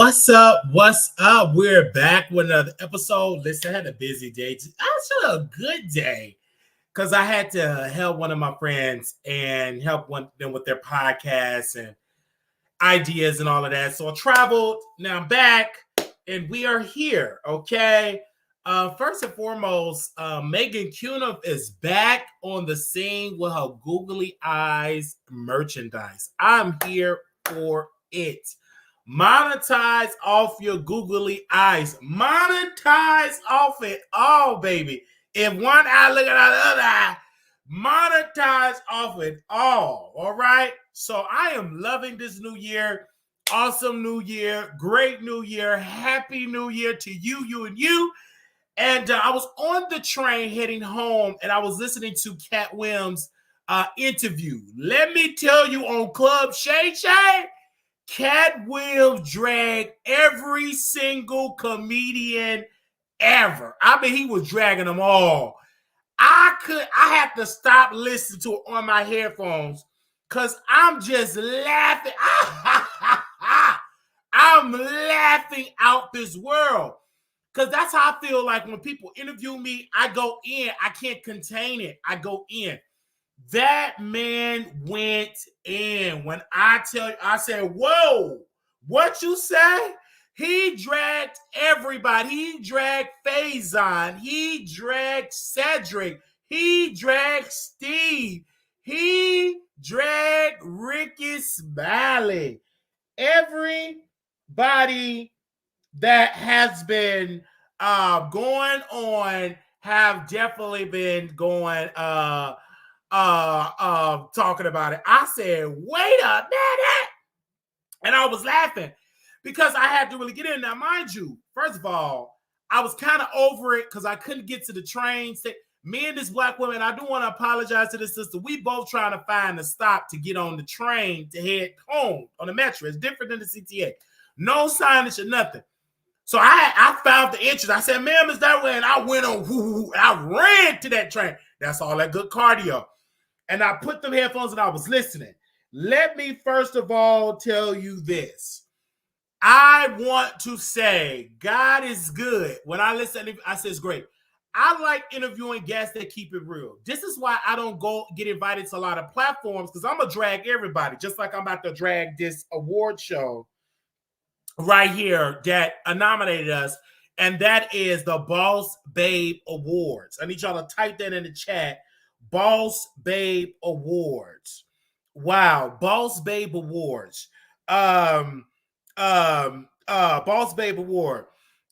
What's up? What's up? We're back with another episode. Listen, I had a busy day. Actually, a good day because I had to help one of my friends and help them with their podcasts and ideas and all of that. So I traveled. Now I'm back and we are here. Okay. First and foremost, Megan Cuniff is back on the scene with her googly eyes merchandise. I'm here for it. Monetize off your googly eyes. Monetize off it all, baby. If one eye look at the other eye, monetize off it all. All right. So I am loving this new year. Awesome new year. Great new year. Happy new year to you and you. And I was on the train heading home and I was listening to Cat Williams' interview. Let me tell you on Club Shay Shay, Cat Williams dragged every single comedian ever. I mean, he was dragging them all. I had to stop listening to it on my headphones because I'm just laughing. I'm laughing out this world. Because that's how I feel like when people interview me, I go in. I can't contain it. I go in. That man went in. When I tell you, I said, whoa, what you say? He dragged everybody. He dragged Faison. He dragged Cedric. He dragged Steve. He dragged Ricky Smiley. Everybody that has been going on have definitely been going talking about it. I said, wait a minute. And I was laughing because I had to really get in. Now, mind you, first of all, I was kind of over it because I couldn't get to the train. Me and this black woman, I do want to apologize to this sister. We both trying to find a stop to get on the train to head home on the metro. It's different than the CTA. No signage or nothing. So I found the entrance. I said, ma'am, is that way? And I went on, I ran to that train. That's all that good cardio. And I put them headphones and I was listening. Let me first of all tell you this. I want to say God is good. When I listen, I say it's great. I like interviewing guests that keep it real. This is why I don't go get invited to a lot of platforms because I'm going to drag everybody, just like I'm about to drag this award show right here that nominated us, and that is the Boss Babe Awards. I need y'all to type that in the chat. Boss Babe Awards. Wow, Boss Babe Awards. Boss Babe Award.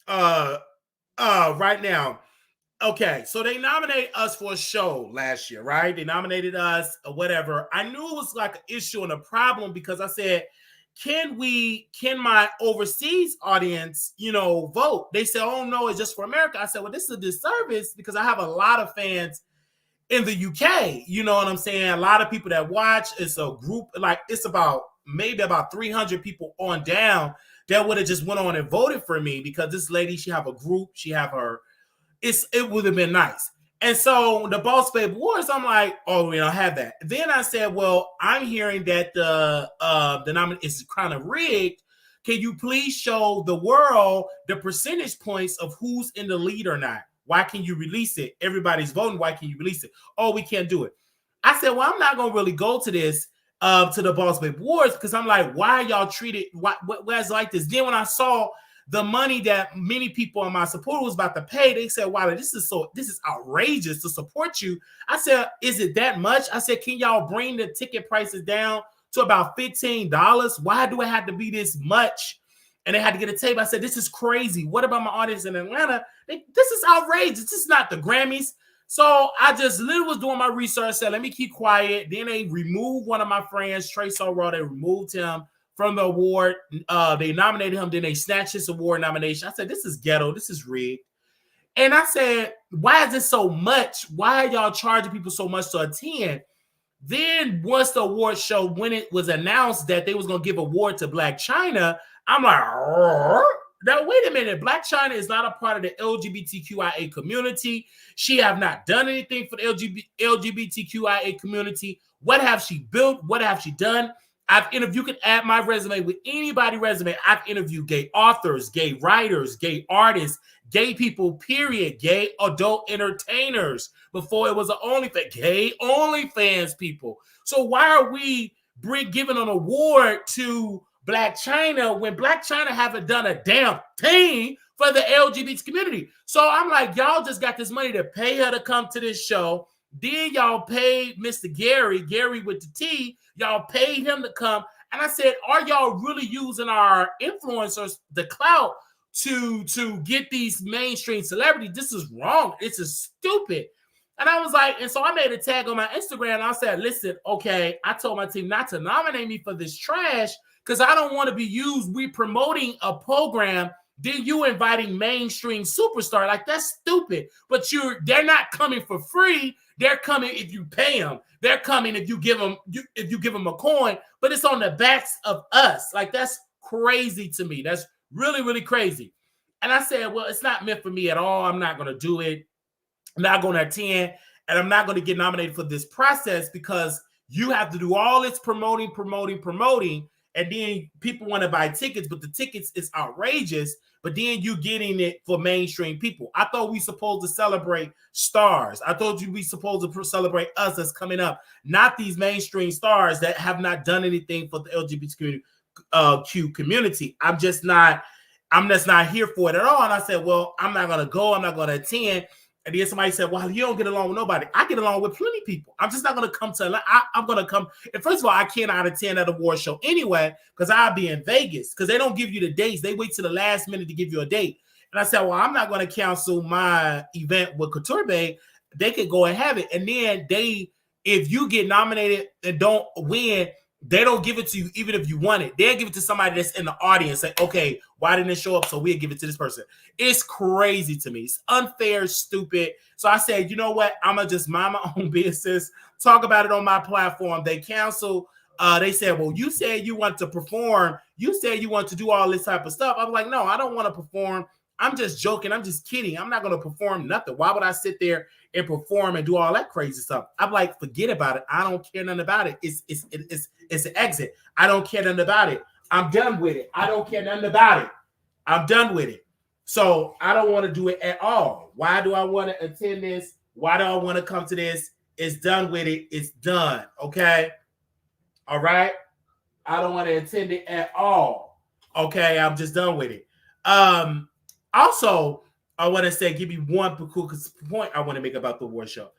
Right now. Okay, so they nominated us for a show last year, right? They nominated us or whatever. I knew it was like an issue and a problem because I said, can my overseas audience, vote? They said, oh no, it's just for America. I said, well, this is a disservice because I have a lot of fans in the UK. You know what I'm saying? A lot of people that watch. It's a group, like it's maybe about 300 people on down that would have just went on and voted for me because this lady, she have a group, she have her, it would have been nice. And so the Boss Babe Awards, I'm like, oh, we don't have that. Then I said, well, I'm hearing that the nomination is kind of rigged. Can you please show the world the percentage points of who's in the lead or not? Why can you release it? Everybody's voting. Why can you release it? Oh, we can't do it. I said, well, I'm not going to really go to this, to the Boss Babe Awards because I'm like, why are y'all treated? Why is like this? Then when I saw the money that many people in my support was about to pay, they said, wow, this is outrageous to support you. I said, is it that much? I said, can y'all bring the ticket prices down to about $15? Why do it have to be this much? And they had to get a tape. I said, this is crazy. What about my audience in Atlanta? This is outrageous. This is not the Grammys. So I just literally was doing my research, said, let me keep quiet. Then they removed one of my friends, Trey Sorrell. They removed him from the award. They nominated him, then they snatched his award nomination. I said, this is ghetto, this is rigged. And I said, why is this so much? Why are y'all charging people so much to attend? Then once the award show, when it was announced that they was going to give award to Black China, I'm like, now wait a minute. Black China is not a part of the LGBTQIA community. She have not done anything for the LGBTQIA community. What have she built? What have she done? You can add my resume with anybody's resume. I've interviewed gay authors, gay writers, gay artists, gay people, period, gay adult entertainers before it was gay OnlyFans people. So why are we giving an award to Black China when Black China haven't done a damn thing for the LGBT community? So I'm like, y'all just got this money to pay her to come to this show. Then y'all paid Mr. Gary with the T. Y'all paid him to come. And I said, are y'all really using our influencers, the clout, to get these mainstream celebrities? This is wrong. This is stupid. And I was like, and so I made a tag on my Instagram. And I said, listen, okay, I told my team not to nominate me for this trash because I don't want to be used. We promoting a program, then you inviting mainstream superstar. Like, that's stupid. But they're not coming for free. They're coming if you pay them. They're coming if you give them a coin. But it's on the backs of us. Like, that's crazy to me. That's really, really crazy. And I said, well, it's not meant for me at all. I'm not going to do it. I'm not going to attend. And I'm not going to get nominated for this process because you have to do all this promoting. And then people want to buy tickets, but the tickets is outrageous. But then you getting it for mainstream people. I thought we supposed to celebrate stars. I told you we supposed to celebrate us that's coming up, not these mainstream stars that have not done anything for the LGBTQ community. I'm just not here for it at all. And I said, well, I'm not going to go. I'm not going to attend. And then somebody said, well, you don't get along with nobody. I get along with plenty of people. I'm just not going to come to, I'm going to come. And first of all, I cannot attend that award show anyway, because I'll be in Vegas, because they don't give you the dates. They wait till the last minute to give you a date. And I said, well, I'm not going to cancel my event with Couture Bay. They could go and have it. And then if you get nominated and don't win, they don't give it to you even if you want it. They'll give it to somebody that's in the audience. Say, okay, why didn't it show up? So we'll give it to this person. It's crazy to me. It's unfair, stupid. So I said, you know what? I'm going to just mind my own business, talk about it on my platform. They canceled. They said, well, you said you want to perform. You said you want to do all this type of stuff. I'm like, no, I don't want to perform. I'm just joking. I'm just kidding. I'm not going to perform nothing. Why would I sit there and perform and do all that crazy stuff? I'm like, forget about it. I don't care nothing about it. It's an exit. I don't care nothing about it. I'm done with it. I don't care nothing about it. I'm done with it. So I don't want to do it at all. Why do I want to attend this? Why do I want to come to this? It's done with it. It's done. Okay. All right. I don't want to attend it at all. Okay. I'm just done with it. Also, I want to say, give you one cool point I want to make about the award show.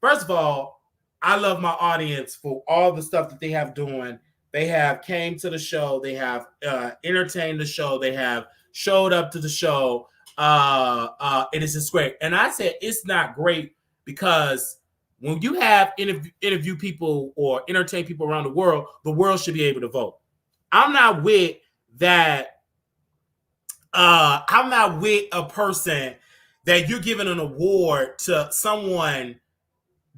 First of all, I love my audience for all the stuff that they have doing. They have came to the show. They have entertained the show. They have showed up to the show. It is just great. And I said it's not great because when you have interview people or entertain people around the world should be able to vote. I'm not with that. I'm not with a person that you're giving an award to someone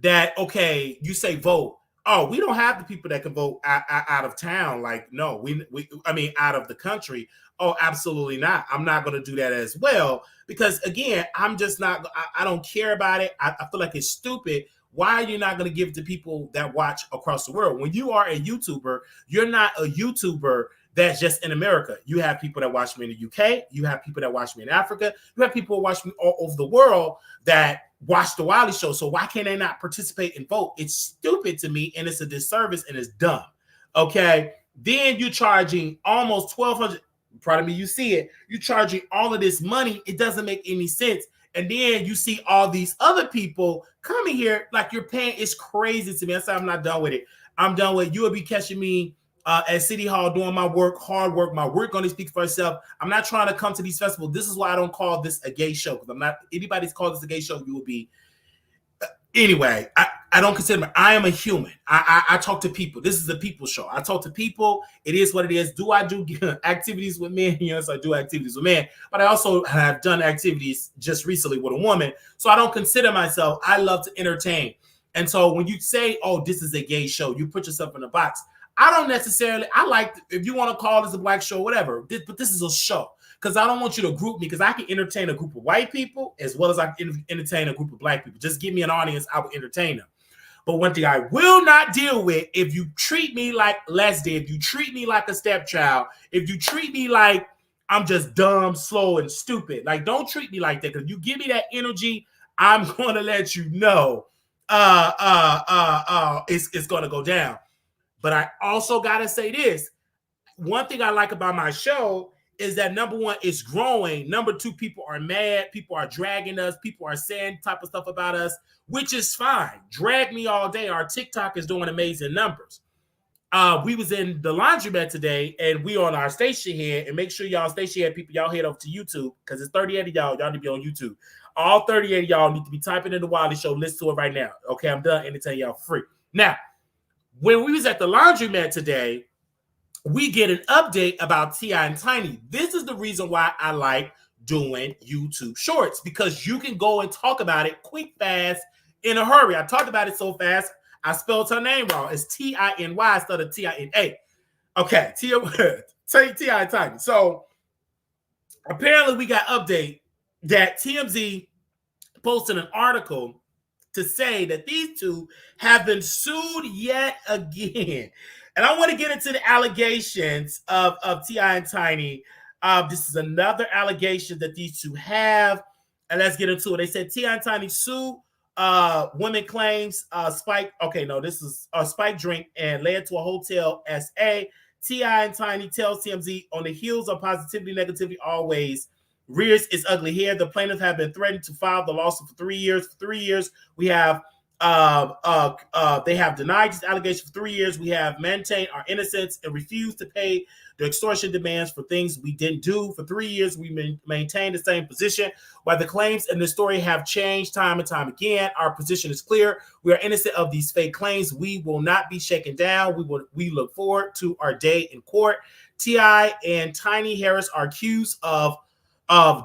that, okay, you say vote. Oh, we don't have the people that can vote out of town. Like, no, I mean, out of the country. Oh, absolutely not. I'm not going to do that as well. Because again, I'm just not, I don't care about it. I feel like it's stupid. Why are you not going to give it to people that watch across the world? When you are a YouTuber, you're not a YouTuber that's just in America. You have people that watch me in the UK. You have people that watch me in Africa. You have people who watch me all over the world that watch the Wiley Show. So why can't they not participate and vote? It's stupid to me, and it's a disservice, and it's dumb. Okay. Then you're charging almost $1,200. Pardon me, you see it. You're charging all of this money. It doesn't make any sense. And then you see all these other people coming here like you're paying. It's crazy to me. I said, I'm not done with it. I'm done with it. You will be catching me at City Hall doing my work, hard work. My work only speaks for itself. I'm not trying to come to these festivals. This is why I don't call this a gay show, because I'm not, anybody's called this a gay show, you will be. Anyway, I don't consider me. I am a human. I talk to people. This is a people show. I talk to people. It is what it is. Do I do activities with men? Yes, I do activities with men. But I also have done activities just recently with a woman. So I don't consider myself. I love to entertain. And so when you say, oh, this is a gay show, you put yourself in a box. I don't necessarily, I like, if you want to call this a black show, whatever, but this is a show. Because I don't want you to group me, because I can entertain a group of white people as well as I can entertain a group of black people. Just give me an audience, I will entertain them. But one thing I will not deal with, if you treat me like less than, if you treat me like a stepchild, if you treat me like I'm just dumb, slow, and stupid, like don't treat me like that. Because you give me that energy, I'm going to let you know it's going to go down. But I also got to say this. One thing I like about my show is that number one, it's growing. Number two, people are mad. People are dragging us. People are saying type of stuff about us, which is fine. Drag me all day. Our TikTok is doing amazing numbers. We was in the laundromat today, and we on our station here. And make sure y'all station head people, y'all head over to YouTube because it's 38 of y'all. Y'all need to be on YouTube. All 38 of y'all need to be typing in the Wiley Show. Listen to it right now. Okay, I'm done. And tell y'all free. Now, when we was at the laundromat today, we get an update about T.I. and Tiny. This is the reason why I like doing YouTube Shorts, because you can go and talk about it quick, fast, in a hurry. I talked about it so fast, I spelled her name wrong. It's T-I-N-Y instead of T-I-N-A. Okay, T.I. and Tiny. So apparently we got update that TMZ posted an article to say that these two have been sued yet again. And I want to get into the allegations of T.I. and Tiny. This is another allegation that these two have. And let's get into it. They said T.I. and Tiny sue women claims Spike. Okay, no, this is a Spike drink and led to a hotel SA. T.I. and Tiny tells TMZ on the heels of positivity, negativity always rears its ugly head. The plaintiffs have been threatened to file the lawsuit for 3 years. For 3 years, we have they have denied these allegations for 3 years. We have maintained our innocence and refused to pay the extortion demands for things we didn't do. For 3 years, we maintained the same position. While the claims in this story have changed time and time again, our position is clear. We are innocent of these fake claims. We will not be shaken down. We look forward to our day in court. T.I. and Tiny Harris are accused of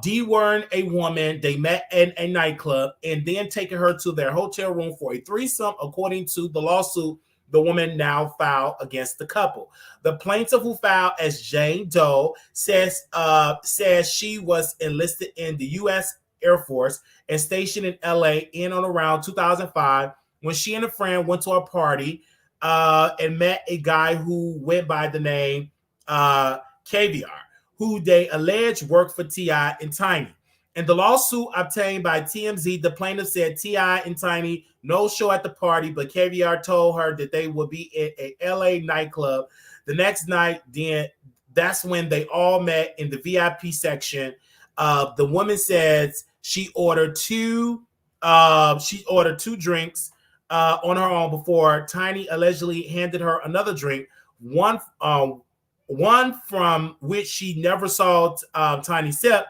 D-word a woman. They met in a nightclub and then taking her to their hotel room for a threesome, according to the lawsuit the woman now filed against the couple. The plaintiff, who filed as Jane Doe, says she was enlisted in the U.S. Air Force and stationed in L.A. in and around 2005 when she and a friend went to a party and met a guy who went by the name Caviar, who they allege worked for T.I. and Tiny. In the lawsuit obtained by TMZ, the plaintiff said T.I. and Tiny no show at the party, but Caviar told her that they would be at a LA nightclub the next night. Then that's when they all met in the VIP section. The woman says she ordered two drinks on her own before Tiny allegedly handed her another drink. One from which she never saw Tiny sip,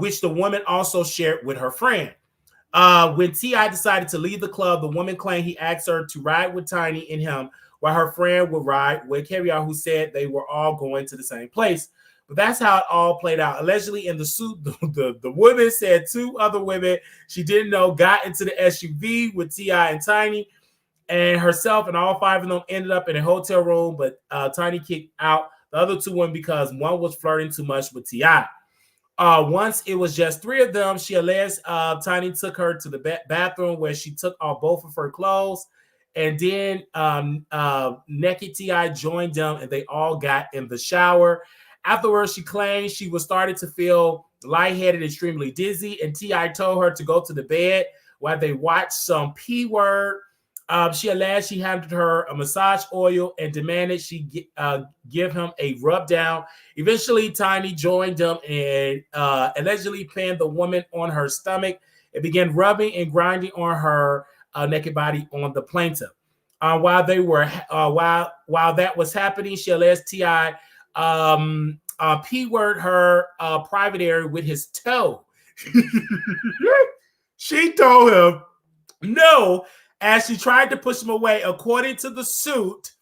which the woman also shared with her friend. When T.I. decided to leave the club, the woman claimed he asked her to ride with Tiny and him, while her friend would ride with Caviar, who said they were all going to the same place. But that's how it all played out. Allegedly, in the suit, the woman said two other women she didn't know got into the SUV with T.I. and Tiny, and herself, and all five of them ended up in a hotel room, but Tiny kicked out the other two women because one was flirting too much with T.I. Once it was just three of them, she alleged Tiny took her to the bathroom where she took off both of her clothes, and then naked T.I. joined them, and they all got in the shower. Afterwards, she claimed she was starting to feel lightheaded, extremely dizzy, and T.I. told her to go to the bed while they watched some P-word. She alleged she handed her a massage oil and demanded she give him a rub down. Eventually, Tiny joined them and allegedly pinned the woman on her stomach and began rubbing and grinding on her naked body on the plaintiff. While that was happening, she alleged T.I. P-word her private area with his toe. She told him no, as she tried to push him away. According to the suit,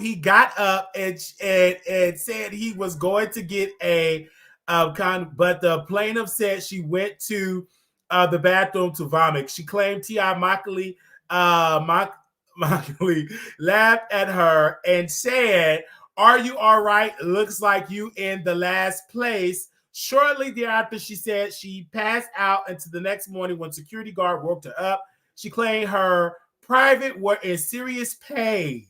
he got up and said he was going to get a but the plaintiff said she went to the bathroom to vomit. She claimed T.I. mockingly laughed at her and said, "Are you all right? Looks like you in the last place." Shortly thereafter, she said she passed out until the next morning when security guard woke her up. She claimed her private were in serious pain,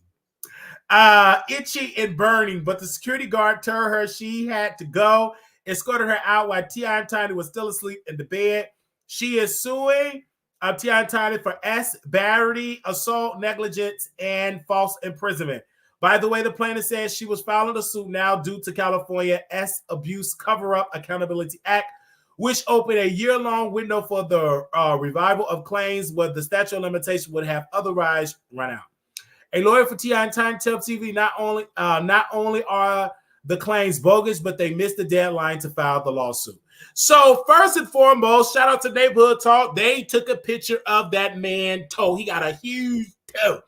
itching and burning, but the security guard told her she had to go, escorted her out while T.I. and Tiny was still asleep in the bed. She is suing T.I. and Tiny for battery, assault, negligence, and false imprisonment. By the way, the plaintiff says she was filing a suit now due to California Abuse Cover-Up Accountability Act, which opened a year-long window for the revival of claims where the statute of limitation would have otherwise run out. A lawyer for T.I. and Tiny tells TV not only are the claims bogus, but they missed the deadline to file the lawsuit. So first and foremost, shout out to Neighborhood Talk. They took a picture of that man toe. He got a huge toe.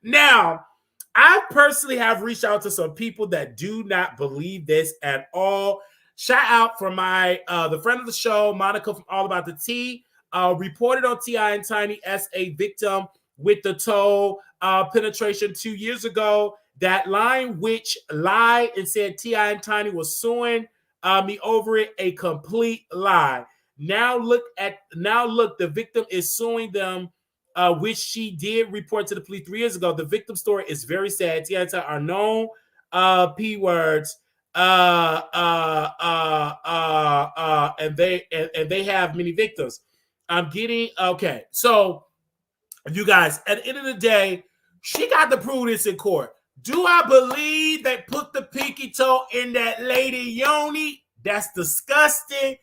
Now, I personally have reached out to some people that do not believe this at all. Shout out for my the friend of the show, Monica from All About the Tea, reported on T.I. and Tiny as a victim with the toe penetration 2 years ago. That line which lied and said T.I. and Tiny was suing me over it, a complete lie. Now look, the victim is suing them, which she did report to the police 3 years ago. The victim story is very sad. T.I. and Tiny are known P words, and they have many victims. I'm getting okay. So, you guys, at the end of the day, she got to prove this in court. Do I believe they put the pinky toe in that lady yoni? That's disgusting.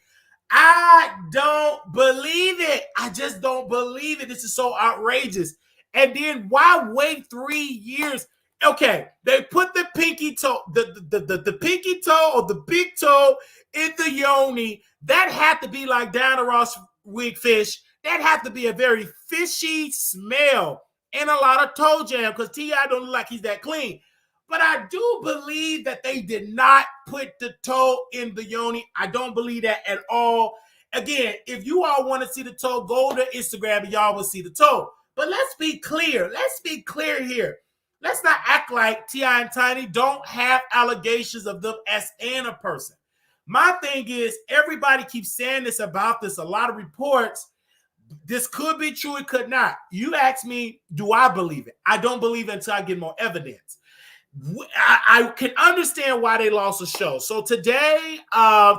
I don't believe it. I just don't believe it. This is so outrageous. And then why wait 3 years? Okay, they put the pinky toe, the pinky toe or the big toe in the yoni. That had to be like Diana Ross wig fish. That had to be a very fishy smell and a lot of toe jam because T.I. don't look like he's that clean. But I do believe that they did not put the toe in the yoni. I don't believe that at all. Again, if you all want to see the toe, go to Instagram and y'all will see the toe. But let's be clear. Let's be clear here. Let's not act like T.I. and Tiny don't have allegations of them as in a person. My thing is, everybody keeps saying this about this, a lot of reports. This could be true, it could not. You ask me, do I believe it? I don't believe it until I get more evidence. I can understand why they lost the show. So today, well,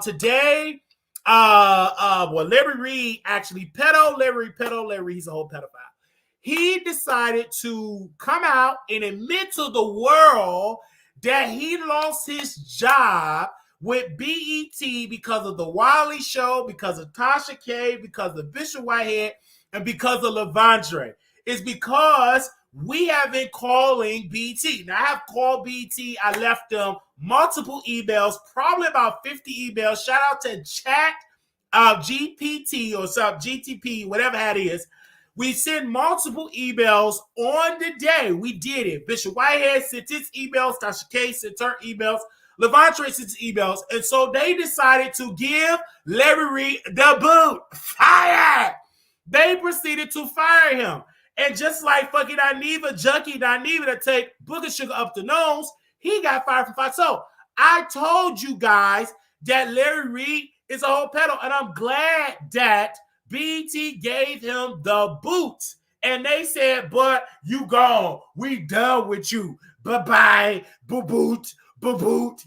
Larry Reed actually, Larry, he's a whole pedophile. He decided to come out and admit to the world that he lost his job with BET because of the Wiley Show, because of Tasha K, because of Bishop Whitehead, and because of Levandre. It's because we have been calling BET. Now, I have called BET. I left them multiple emails, probably about 50 emails. Shout out to Chat GPT or some GTP, whatever that is. We sent multiple emails on the day. We did it. Bishop Whitehead sent his emails. Tasha K sent her emails. Levandre sent his emails. And so they decided to give Larry Reed the boot. Fire! They proceeded to fire him. And just like fucking Junkie Dineva to take Booger Sugar up the nose, he got fired from Fox. So I told you guys that Larry Reed is a whole pedo. And I'm glad that BET gave him the boot. And they said, but you gone. We done with you. Bye-bye. Boot.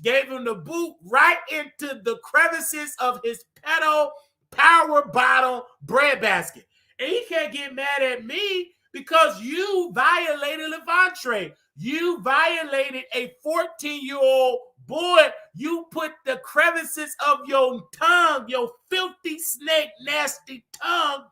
Gave him the boot right into the crevices of his pedo power bottle breadbasket. And he can't get mad at me because you violated Levandre. You violated a 14-year-old boy. You put the crevices of your tongue, your filthy snake, nasty tongue,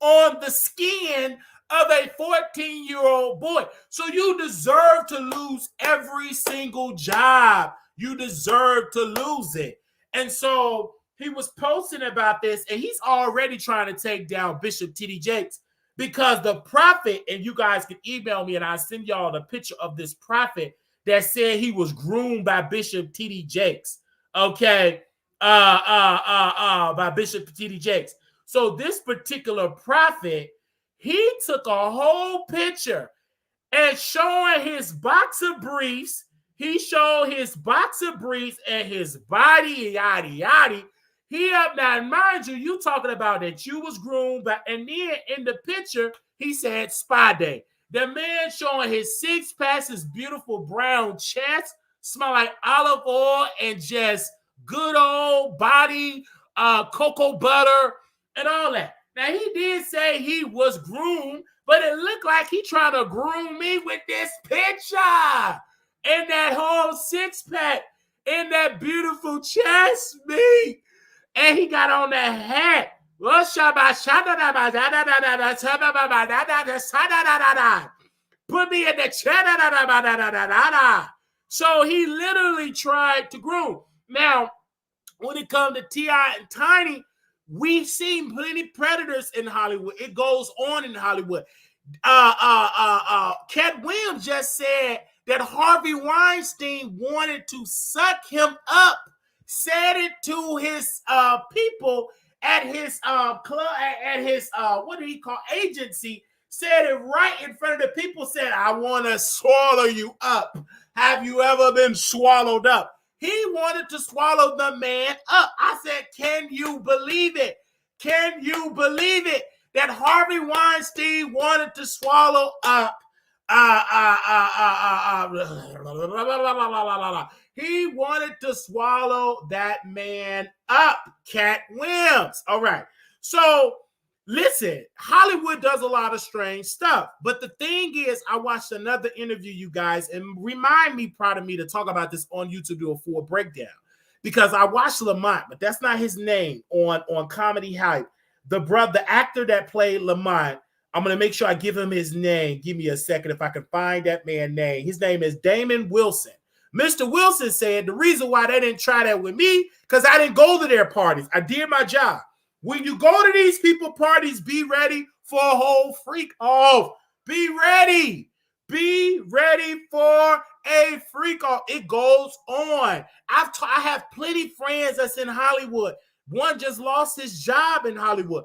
on the skin of a 14-year-old boy. So you deserve to lose every single job. You deserve to lose it. And so he was posting about this, and he's already trying to take down Bishop T.D. Jakes because the prophet, and you guys can email me and I'll send y'all the picture of this prophet that said he was groomed by Bishop T.D. Jakes. Okay. By Bishop T.D. Jakes. So this particular prophet, he took a whole picture and showing his boxer briefs. He showed his boxer briefs and his body, yada, yada. He up now, mind you, you talking about that you was groomed, and then in the picture, he said Spy Day. The man showing his six packs, his beautiful brown chest, smell like olive oil and just good old body, cocoa butter, and all that. Now, he did say he was groomed, but it looked like he trying to groom me with this picture and that whole six-pack and that beautiful chest meat. And he got on that hat. Put me in the chair. So he literally tried to groom. Now, when it comes to T.I. and Tiny, we've seen plenty predators in Hollywood. It goes on in Hollywood. Cat Williams just said that Harvey Weinstein wanted to suck him up, said it to his people at his club, at his what did he call agency, said it right in front of the people, said, I want to swallow you up. Have you ever been swallowed up? He wanted to swallow the man up. I said, can you believe it? Can you believe it? That Harvey Weinstein wanted to swallow up. He wanted to swallow that man up, Cat Williams. All right. So, listen, Hollywood does a lot of strange stuff. But the thing is, I watched another interview, you guys, and remind me, proud of me, to talk about this on YouTube, do a full breakdown. Because I watched Lamont, but that's not his name on Comedy Hype. The actor that played Lamont, I'm going to make sure I give him his name. Give me a second if I can find that man's name. His name is Damon Wilson. Mr. Wilson said the reason why they didn't try that with me, because I didn't go to their parties. I did my job. When you go to these people parties, be ready for a whole freak off. Be ready. Be ready for a freak off. It goes on. I have plenty friends that's in Hollywood. One just lost his job in Hollywood.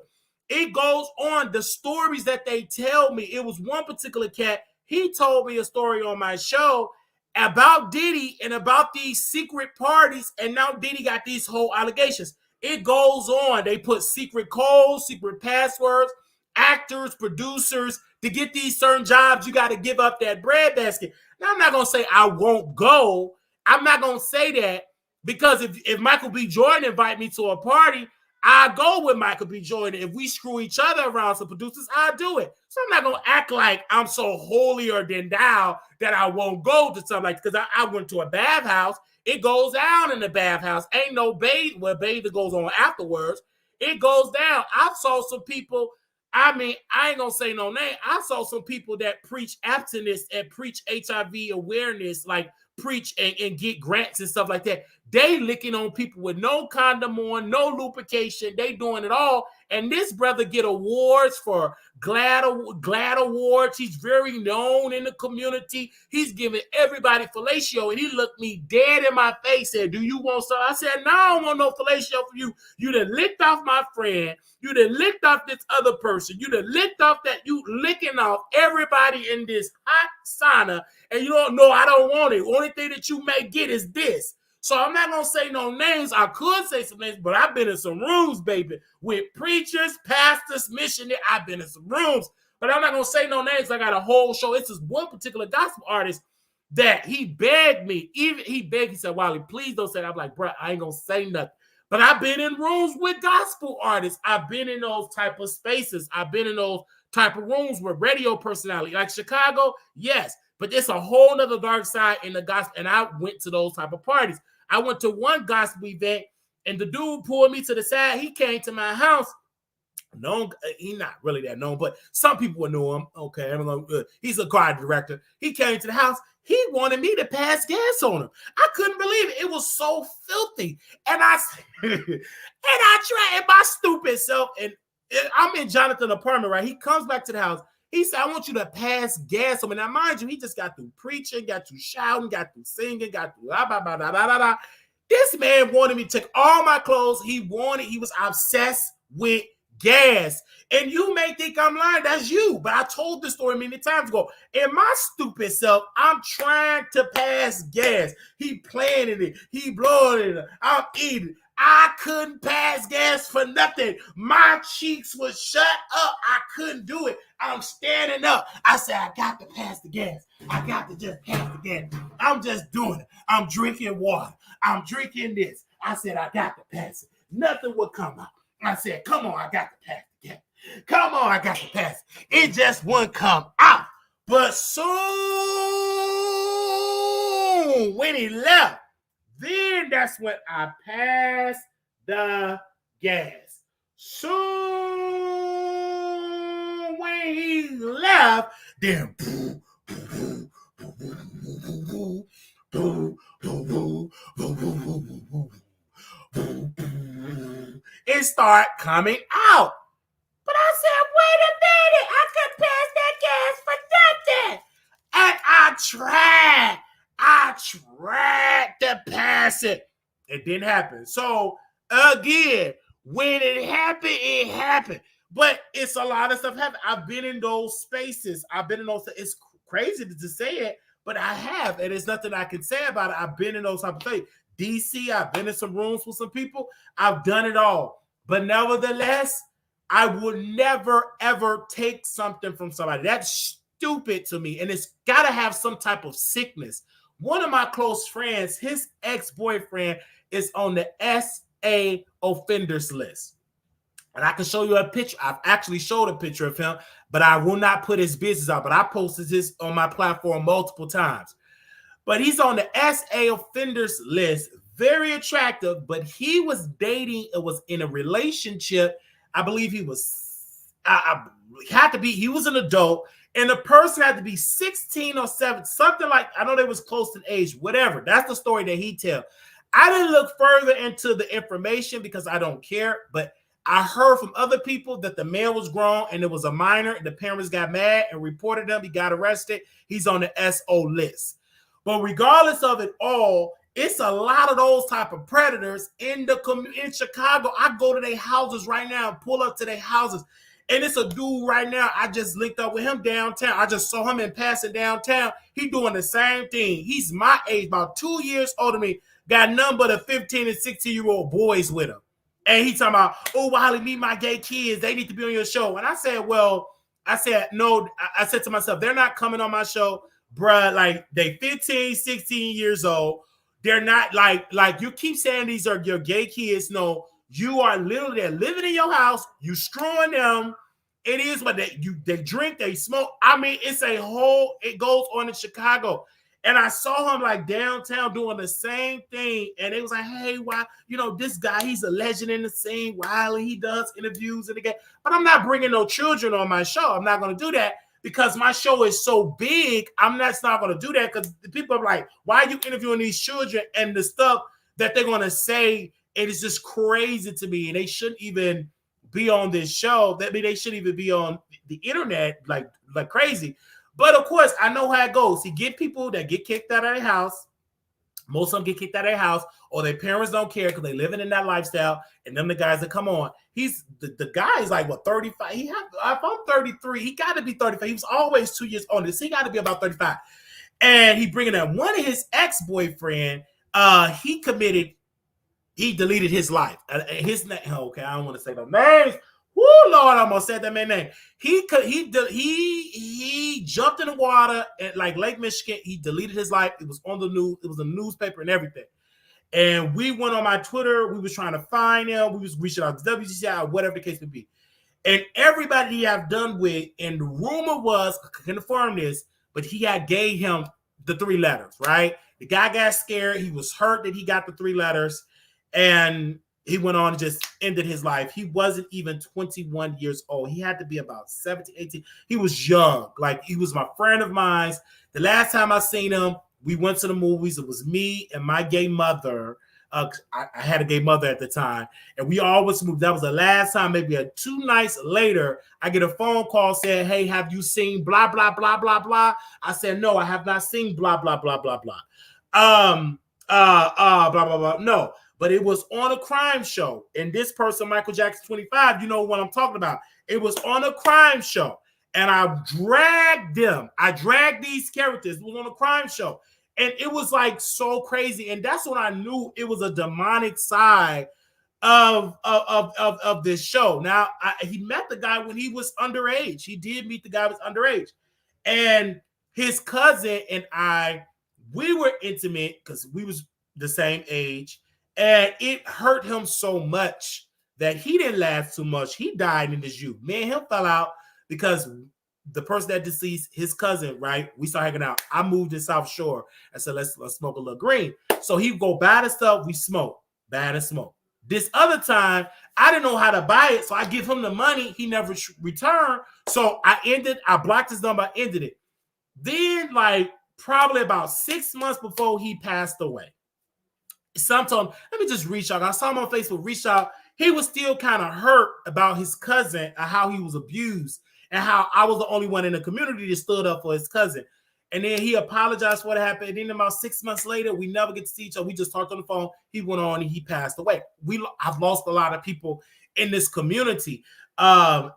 It goes on. The stories that they tell me. It was one particular cat. He told me a story on my show about Diddy and about these secret parties. And now Diddy got these whole allegations. It goes on. They put secret codes, secret passwords, actors, producers. To get these certain jobs, you got to give up that bread basket. Now, I'm not going to say I won't go. I'm not going to say that because if Michael B. Jordan invite me to a party, I go with Michael B. Jordan. If we screw each other around some producers, I'll do it. So I'm not going to act like I'm so holier than thou that I won't go to something like, because I went to a bathhouse. It goes down in the bathhouse. Ain't no bathe. Well, bathe that goes on afterwards. It goes down. I saw some people. I mean, I ain't gonna say no name. I saw some people that preach abstinence and preach HIV awareness, like preach and get grants and stuff like that. They licking on people with no condom on, no lubrication. They doing it all. And this brother get awards for GLAD awards. He's very known in the community. He's giving everybody fellatio. And he looked me dead in my face and said, do you want some? I said, no, I don't want no fellatio for you. You done licked off my friend. You done licked off this other person. You done licked off that. You licking off everybody in this hot sauna. And you don't know I don't want it. Only thing that you may get is this. So I'm not going to say no names. I could say some names, but I've been in some rooms, baby, with preachers, pastors, missionaries. I've been in some rooms, but I'm not going to say no names. I got a whole show. It's this one particular gospel artist that he begged me. He said, Wally, please don't say that. I'm like, bro, I ain't going to say nothing. But I've been in rooms with gospel artists. I've been in those type of spaces. I've been in those type of rooms with radio personality. Like Chicago, yes. But it's a whole nother dark side in the gospel. And I went to those type of parties. I went to one gospel event, and the dude pulled me to the side. He came to my house. Known, he's not really that known, but some people would know him. Okay, he's a choir director. He came to the house. He wanted me to pass gas on him. I couldn't believe it. It was so filthy. And I tried, and my stupid self, and I'm in Jonathan's apartment, right? He comes back to the house. He said, I want you to pass gas on me. Now, mind you, he just got through preaching, got through shouting, got through singing, got through blah, blah, blah, blah, blah, blah. This man wanted me to take all my clothes. He was obsessed with gas. And you may think I'm lying. That's you. But I told this story many times ago. In my stupid self, I'm trying to pass gas. He planning it. He blowing it. I'm eating. I couldn't pass gas for nothing. My cheeks would shut up. I couldn't do it. I'm standing up. I said, I got to pass the gas. I got to just pass the gas. I'm just doing it. I'm drinking water. I'm drinking this. I said, I got to pass it. Nothing would come out. I said, come on, I got to pass the gas. Come on, I got to pass it. It just wouldn't come out. But soon, when he left, then that's when I passed the gas. Soon when he left, then it started coming out. But I said, wait a minute, I could pass that gas for nothing. And I tried to pass it. It didn't happen. So again, when it happened, it happened. But it's a lot of stuff happening. I've been in those spaces. It's crazy to say it, but I have. And there's nothing I can say about it. I've been in those type of things. DC, I've been in some rooms with some people. I've done it all. But nevertheless, I would never, ever take something from somebody. That's stupid to me. And it's got to have some type of sickness. One of my close friends, his ex-boyfriend is on the SA offenders list. And I can show you a picture. I've actually showed a picture of him, but I will not put his business out. But I posted this on my platform multiple times. But he's on the SA offenders list. Very attractive, but he was dating, it was in a relationship. I believe he was, he was an adult, and the person had to be 16 or 7, something like, I know they was close in age, whatever. That's the story that he tell. I didn't look further into the information because I don't care, but I heard from other people that the man was grown and it was a minor, and the parents got mad and reported him. He got arrested. He's on the SO list. But regardless of it all, it's a lot of those type of predators in Chicago. I go to their houses right now and pull up to their houses. And it's a dude right now. I just linked up with him downtown. I just saw him in passing downtown. He doing the same thing. He's my age, about 2 years older than me. Got none but a 15 and 16-year-old boys with him. And he talking about, oh, Wiley, meet my gay kids. They need to be on your show. And I said, no. I said to myself, they're not coming on my show, bruh. Like, they 15, 16 years old. They're not like you keep saying these are your gay kids. No, you are literally, they're living in your house. You screwing them. It is what they drink, they smoke. I mean, it goes on in Chicago. And I saw him like downtown doing the same thing. And it was like, hey, why, this guy, he's a legend in the scene. Wiley, he does interviews and again. But I'm not bringing no children on my show. I'm not going to do that. Because my show is so big, I'm not going to do that because the people are like, why are you interviewing these children? And the stuff that they're going to say, it is just crazy to me. And they shouldn't even be on this show. That means they shouldn't even be on the internet like crazy. But of course, I know how it goes. You get people that get kicked out of their house. Most of them get kicked out of their house, or their parents don't care because they're living in that lifestyle. And then the guys that come on, the guy is like, what, 35? If I'm 33, he got to be 35. He was always 2 years older. So he got to be about 35. And he bringing up one of his ex-boyfriend. He deleted his life. His name. Okay, I don't want to say no names. Woo, Lord, I almost said that man's name. He jumped in the water at like Lake Michigan. He deleted his life. It was on the news. It was a newspaper and everything. And we went on my Twitter. We was trying to find him. We was reaching out to WCCI, whatever the case may be. And everybody he have done with, and the rumor was, I can confirm this, but he had gave him the 3 letters, right? The guy got scared. He was hurt that he got the 3 letters. And he went on and just ended his life. He wasn't even 21 years old. He had to be about 17, 18. He was young. Like, he was my friend of mine. The last time I seen him, we went to the movies. It was me and my gay mother. I had a gay mother at the time. And we always moved. That was the last time. Maybe 2 nights later, I get a phone call saying, hey, have you seen blah, blah, blah, blah, blah? I said, no, I have not seen blah, blah, blah, blah, blah. Blah, blah, blah. No. But it was on a crime show. And this person, Michael Jackson 25, you know what I'm talking about. It was on a crime show. And I dragged them. I dragged these characters. It was on a crime show. And it was like so crazy. And that's when I knew it was a demonic side of this show. Now, he met the guy when he was underage. He did meet the guy who was underage, and his cousin and I, we were intimate because we was the same age, and it hurt him so much that he didn't last too much. He died in his youth. Me and him fell out because the person that deceased, his cousin, right? We started hanging out. I moved to South Shore. I said, let's smoke a little green. So he would go buy the stuff, we smoke, buy the smoke. This other time, I didn't know how to buy it, so I give him the money. He never returned. So I blocked his number, I ended it. Then, like, probably about 6 months before he passed away, sometime, let me just reach out. I saw him on Facebook, reach out. He was still kind of hurt about his cousin and how he was abused and how I was the only one in the community that stood up for his cousin. And then he apologized for what happened. And then about 6 months later, we never get to see each other. We just talked on the phone. He went on and he passed away. I've lost a lot of people in this community. And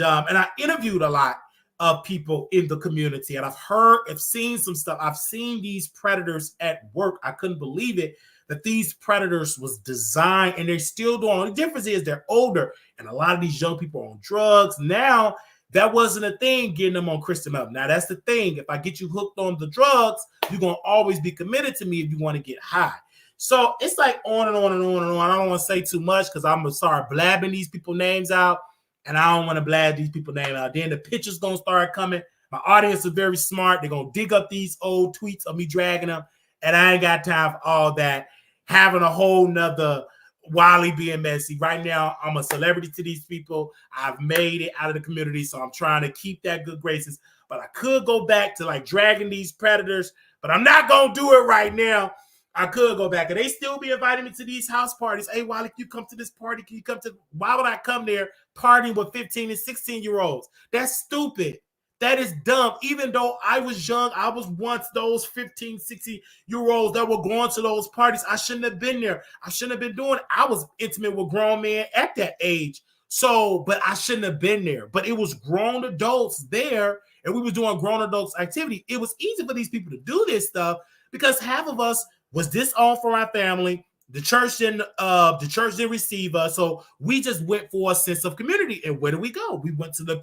I interviewed a lot of people in the community. And I've seen some stuff. I've seen these predators at work. I couldn't believe it that these predators was designed, and they're still doing. The difference is they're older, and a lot of these young people are on drugs. Now, that wasn't a thing getting them on Christian milk. Now, that's the thing. If I get you hooked on the drugs, you're going to always be committed to me if you want to get high. So it's like on and on and on and on. I don't want to say too much because I'm going to start blabbing these people names out, and I don't want to blab these people names out. Then the pictures going to start coming. My audience is very smart. They're going to dig up these old tweets of me dragging them, and I ain't got time for all that. Having a whole nother Wiley being messy. Right now, I'm a celebrity to these people. I've made it out of the community, so I'm trying to keep that good graces. But I could go back to like dragging these predators, but I'm not going to do it right now. I could go back, and they still be inviting me to these house parties. Hey, Wiley, can you come to this party? Can you come to? Why would I come there partying with 15 and 16-year-olds? That's stupid. That is dumb. Even though I was young, I was once those 15, 16-year-olds that were going to those parties. I shouldn't have been there. I shouldn't have been doing it. I was intimate with grown men at that age. So, but I shouldn't have been there. But it was grown adults there, and we was doing grown adults activity. It was easy for these people to do this stuff because half of us was disowned from our family. The church didn't receive us, so we just went for a sense of community. And where do we go? We went to the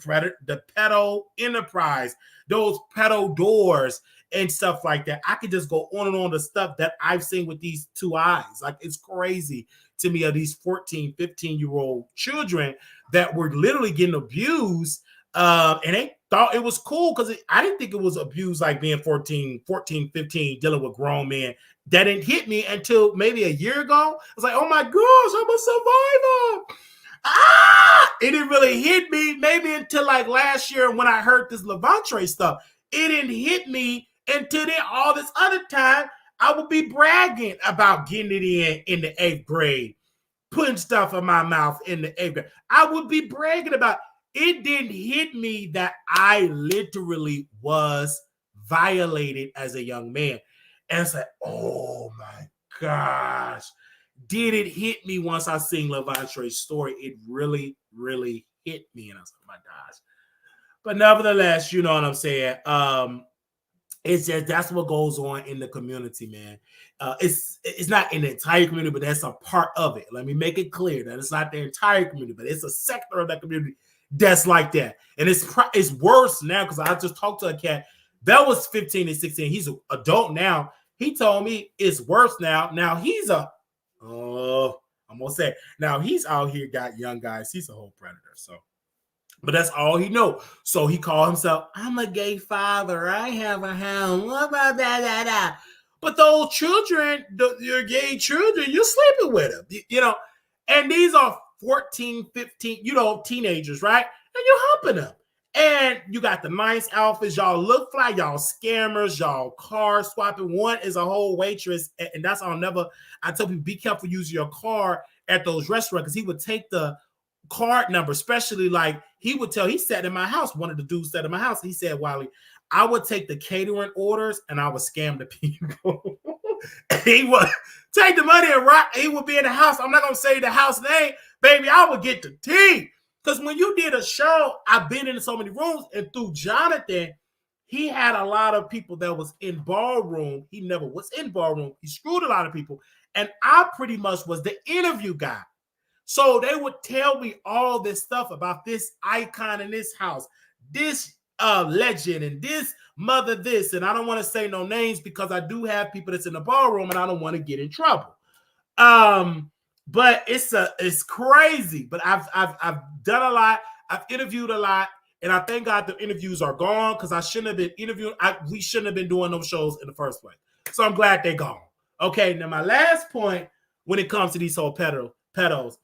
pedo enterprise, those pedo doors and stuff like that. I could just go on and on the stuff that I've seen with these two eyes. Like, it's crazy to me of these 14, 15-year-old children that were literally getting abused. And they thought it was cool because I didn't think it was abuse like being 14, 15, dealing with grown men. That didn't hit me until maybe a year ago. I was like, oh my gosh, I'm a survivor. It didn't really hit me maybe until like last year when I heard this Levante stuff. It didn't hit me until then all this other time I would be bragging about getting it in the 8th grade, putting stuff in my mouth in the 8th grade. I would be bragging about it. Didn't hit me that I literally was violated as a young man. And it's like, oh my gosh. Did it hit me once I seen Levante's story? It really, really hit me. And I was like, oh my gosh. But nevertheless, you know what I'm saying? It's just that's what goes on in the community, man. It's not in the entire community, but that's a part of it. Let me make it clear that it's not the entire community, but it's a sector of that community that's like that. And it's worse now because I just talked to a cat that was 15 and 16. He's an adult now. He told me it's worse now. Now he's I'm gonna say now he's out here got young guys. He's a whole predator. So, but that's all he know. So he called himself, I'm a gay father. I have a house. Blah, blah, blah, blah, blah. But those children, your gay children, you're sleeping with them, you know. And these are 14, 15, teenagers, right? And you're humping them. And you got the nice outfits. Y'all look fly. Y'all scammers. Y'all car swapping. One is a whole waitress. And that's I tell people, be careful using your car at those restaurants because he would take the card number, especially like he sat in my house. One of the dudes sat in my house. He said, Wiley, I would take the catering orders and I would scam the people. He would take the money and he would be in the house. I'm not going to say the house name. Baby, I would get the tea. Because when you did a show, I've been in so many rooms, and through Jonathan, he had a lot of people that was in ballroom. He never was in ballroom. He screwed a lot of people. And I pretty much was the interview guy. So they would tell me all this stuff about this icon in this house, this legend, and this mother this. And I don't want to say no names because I do have people that's in the ballroom and I don't want to get in trouble. But it's crazy. But I've done a lot. I've interviewed a lot, and I thank God the interviews are gone because I shouldn't have been interviewing. We shouldn't have been doing those shows in the first place. So I'm glad they're gone. Okay, now my last point when it comes to these whole pedos,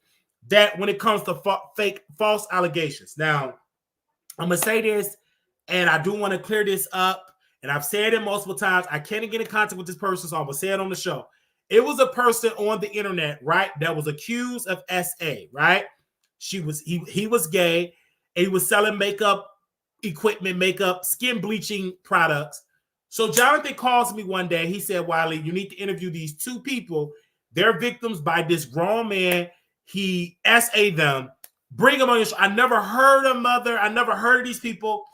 that when it comes to fake false allegations. Now, I'm gonna say this, and I do want to clear this up. And I've said it multiple times. I can't get in contact with this person, so I'm gonna say it on the show. It was a person on the internet, right, that was accused of SA, right? He was gay, and he was selling makeup equipment, makeup, skin bleaching products. So Jonathan calls me one day. He said, Wiley, you need to interview these two people. They're victims by this grown man. He SA them. Bring them on your show. I never heard of Mother. I never heard of these people.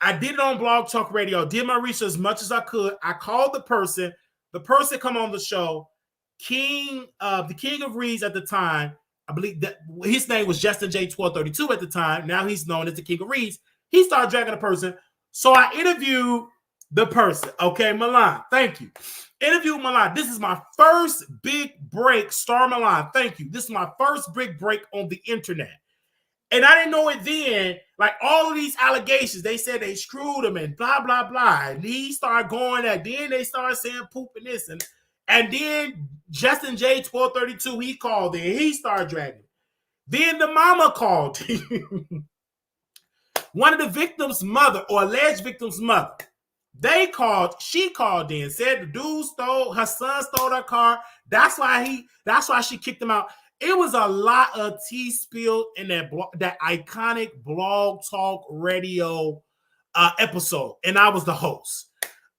I did it on Blog Talk Radio. Did my research as much as I could. I called the person. The person come on the show. The King of Reeds at the time. I believe that his name was Justin J 1232 at the time. Now he's known as the King of Reeds. He started dragging the person. So I interviewed the person. Okay, Milan. Thank you. Interview Milan. This is my first big break. Star Milan. Thank you. This is my first big break on the internet. And I didn't know it then. Like all of these allegations, they said they screwed him and blah, blah, blah. And he started going at, then they started saying poop and this. And then Justin J 1232, he called in. He started dragging. Then the mama called. One of the victim's mother or alleged victim's mother. She called in, said the dude her son stole her car. That's why she kicked him out. It was a lot of tea spilled in that iconic Blog Talk Radio episode, and I was the host.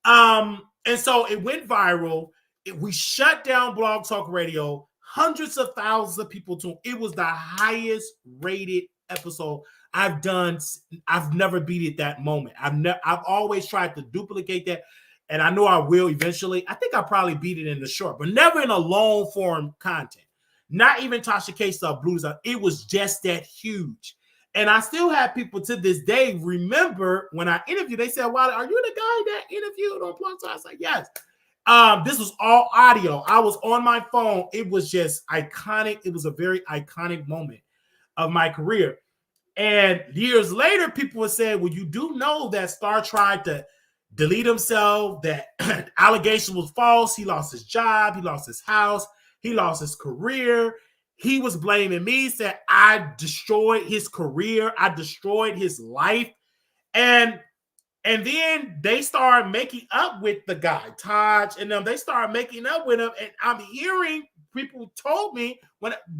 And so it went viral. We shut down Blog Talk Radio. Hundreds of thousands of people tuned. It was the highest rated episode I've done. I've never beat it that moment. I've always tried to duplicate that, and I know I will eventually. I think I probably beat it in the short, but never in a long form content. Not even Tasha K Stuff Blues. It was just that huge. And I still have people to this day remember when I interviewed, they said, well, are you the guy that interviewed on Blog Talk? I was like, yes. This was all audio. I was on my phone. It was just iconic. It was a very iconic moment of my career. And years later, people would say, well, you do know that Star tried to delete himself, that allegation was false. He lost his job. He lost his house. He lost his career. He was blaming me, said I destroyed his career. I destroyed his life. And then they started making up with the guy, Taj, and them. They started making up with him. And I'm hearing people told me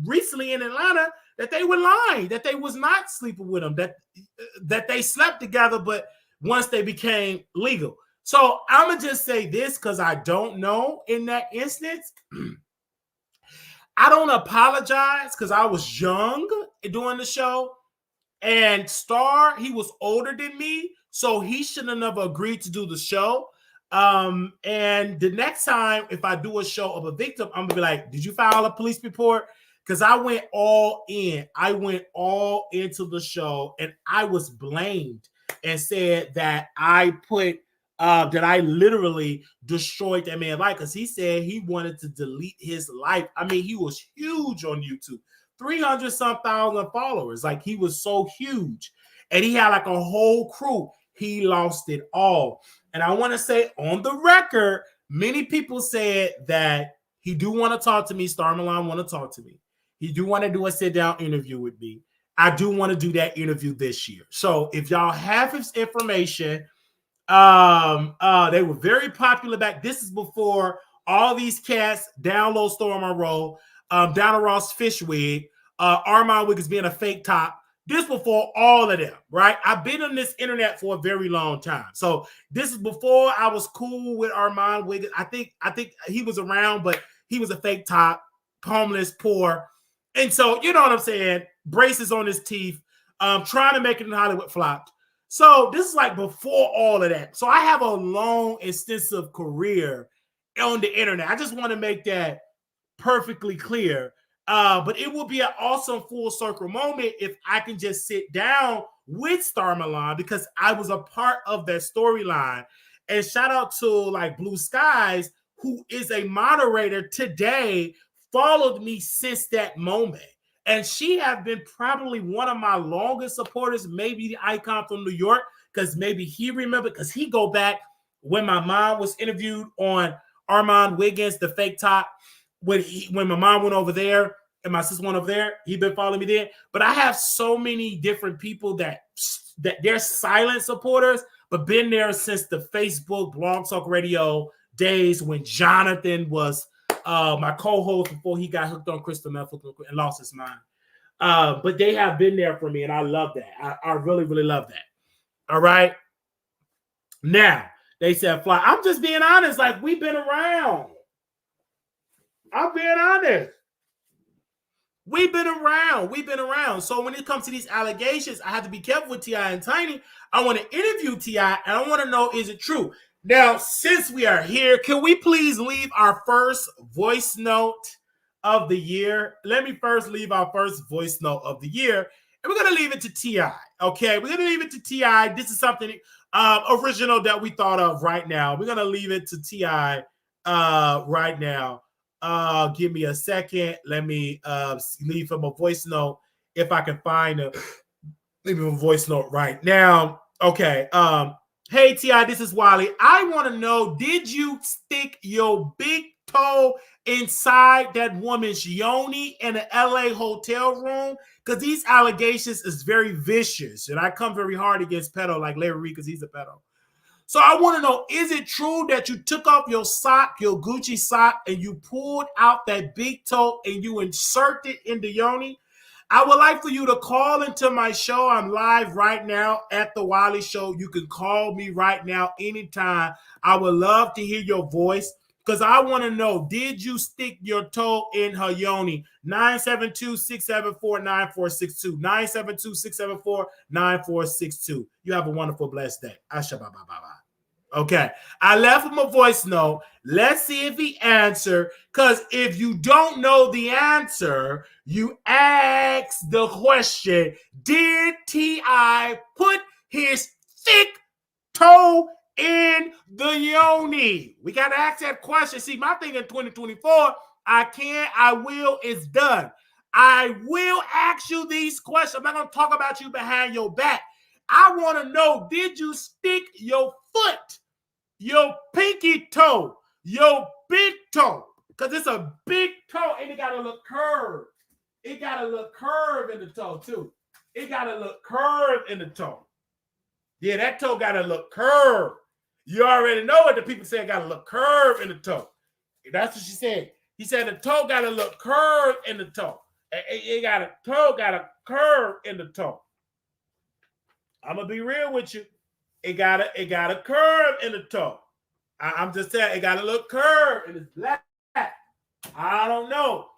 recently in Atlanta that they were lying, that they was not sleeping with him, that they slept together, but once they became legal. So I'm going to just say this because I don't know in that instance. I don't apologize because I was young doing the show. And Star, he was older than me, so he shouldn't have agreed to do the show. And the next time, if I do a show of a victim, I'm going to be like, did you file a police report? Because I went all in. I went all into the show, and I was blamed and said that I literally destroyed that man's life because he said he wanted to delete his life. I mean, he was huge on YouTube, 300-some thousand followers. Like, he was so huge, and he had like a whole crew. He lost it all. And I want to say on the record, many people said that he do want to talk to me. Star Milan want to talk to me. He do want to do a sit-down interview with me. I do want to do that interview this year. So if y'all have his information, they were very popular back. This is before all these cats download Storm Monroe, Donna Ross Fishwig, Armon Wiggins being a fake top. This before all of them, right? I've been on this internet for a very long time. So this is before I was cool with Armon Wiggins. I think he was around, but he was a fake top, homeless, poor. And so, you know what I'm saying? Braces on his teeth, trying to make it in Hollywood, flopped. So this is like before all of that. So I have a long, extensive career on the internet. I just want to make that perfectly clear. But it will be an awesome full circle moment if I can just sit down with Star Milan, because I was a part of that storyline. And shout out to like Blue Skies, who is a moderator today, followed me since that moment. And she have been probably one of my longest supporters, maybe the icon from New York, because maybe he remembered, because he go back when my mom was interviewed on Armon Wiggins, the fake top, when my mom went over there and my sister went over there, he been following me there. But I have so many different people that they're silent supporters, but been there since the Facebook Blog Talk Radio days when Jonathan was my co-host before he got hooked on crystal meth and lost his mind. But they have been there for me, and I love that. I really, really love that. All right. Now, they said, Fly, I'm just being honest. Like, we've been around. I'm being honest. We've been around. So when it comes to these allegations, I have to be careful with T.I. and Tiny. I want to interview T.I. and I want to know, is it true? Now, since we are here, can we please leave our first voice note of the year? Let me first leave our first voice note of the year. And we're going to leave it to T.I. Okay, we're going to leave it to T.I. This is something original that we thought of right now. We're going to leave it to T.I. Right now. Give me a second. Let me leave him a voice note if I can find a leave him a voice note right now. Okay. Hey T.I., this is Wally. I want to know, did you stick your big toe inside that woman's yoni in an LA hotel room? Because these allegations is very vicious, and I come very hard against pedo like Larry because he's a pedo. So I want to know, is it true that you took off your sock, your Gucci sock, and you pulled out that big toe and you inserted it in the yoni? I would like for you to call into my show. I'm live right now at The Wiley Show. You can call me right now anytime. I would love to hear your voice because I want to know, did you stick your toe in her yoni? 972-674-9462. 972-674-9462. You have a wonderful, blessed day. Asha ba ba ba ba. Okay, I left him a voice note. Let's see if he answered. Because if you don't know the answer, you ask the question, did T.I. put his thick toe in the yoni? We got to ask that question. See, my thing in 2024, I can, I will, it's done. I will ask you these questions. I'm not going to talk about you behind your back. I want to know, did you stick your foot, your pinky toe, your big toe? Because it's a big toe and it got to look curved. It got to look curved in the toe too. It got to look curved in the toe. Yeah, that toe got to look curved. You already know what the people say, got to look curved in the toe. That's what she said. He said the toe got to look curved in the toe. It got a toe, got a curve in the toe. I'm gonna be real with you. It got a curve in the toe. I'm just saying it got a little curve and it's black. I don't know.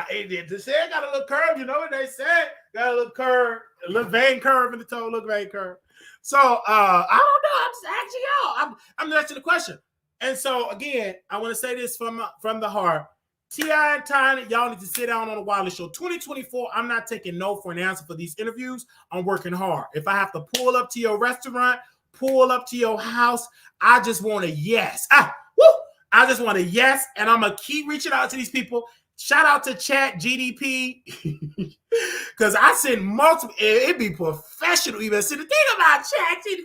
They say it got a little curve. You know what they said? Got a little curve, a little vein curve in the toe, look vein curve. So I don't know. I'm just asking y'all. I'm asking the question. And so again, I want to say this from the heart. T.I. and Tiny, y'all need to sit down on the Wiley Show. 2024, I'm not taking no for an answer for these interviews. I'm working hard. If I have to pull up to your restaurant, pull up to your house, I just want a yes. I just want a yes, and I'm going to keep reaching out to these people. Shout out to Chat GDP, because I send multiple, it be professional even. See, the thing about Chat GDP,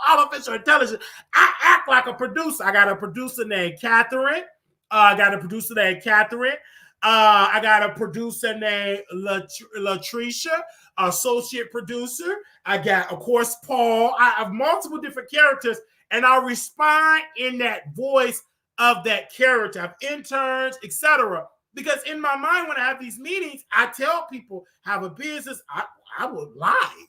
artificial intelligence, I act like a producer. I got a producer named Catherine. I got a producer named Catherine. I got a producer named Latricia, associate producer. I got, of course, Paul. I have multiple different characters, and I respond in that voice of that character. I have interns, etc. Because in my mind, when I have these meetings, I tell people, have a business. I would lie.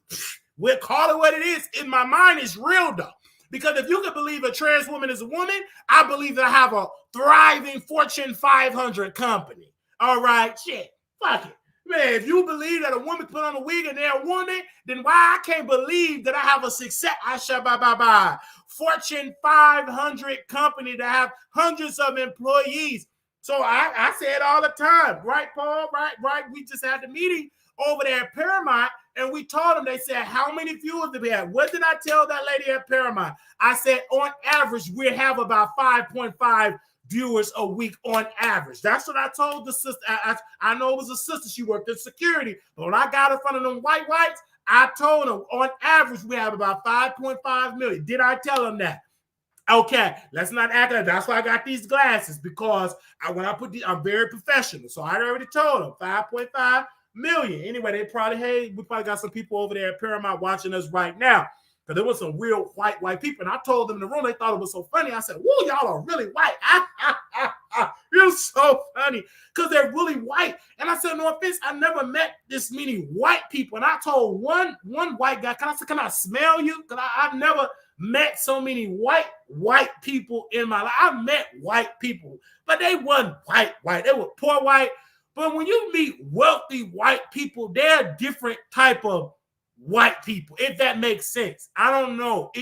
We'll call it what it is. In my mind, it's real, though. Because if you can believe a trans woman is a woman, I believe that I have a thriving Fortune 500 company. All right, shit, fuck it. Man, if you believe that a woman put on a wig and they're a woman, then why I can't believe that I have a success, Fortune 500 company that have hundreds of employees. So I say it all the time, right, Paul? Right. We just had the meeting over there at Paramount, and we told them, they said, how many viewers did we have? What did I tell that lady at Paramount? I said, on average, we have about 5.5 viewers a week on average. That's what I told the sister. I know it was a sister. She worked in security. But when I got in front of them whites, I told them, on average, we have about 5.5 million. Did I tell them that? Okay, let's not act like that. That's why I got these glasses, because when I put these, I'm very professional. So I already told them 5.5 million. Anyway, we probably got some people over there at Paramount watching us right now. Because there was some real white people. And I told them in the room, they thought it was so funny. I said, whoa, y'all are really white. You're so funny. Because they're really white. And I said, no offense, I never met this many white people. And I told one white guy, can I smell you? Because I've never met so many white people in my life. I met white people, but they weren't white. They were poor white. But when you meet wealthy white people, they're a different type of white people, if that makes sense. I don't know.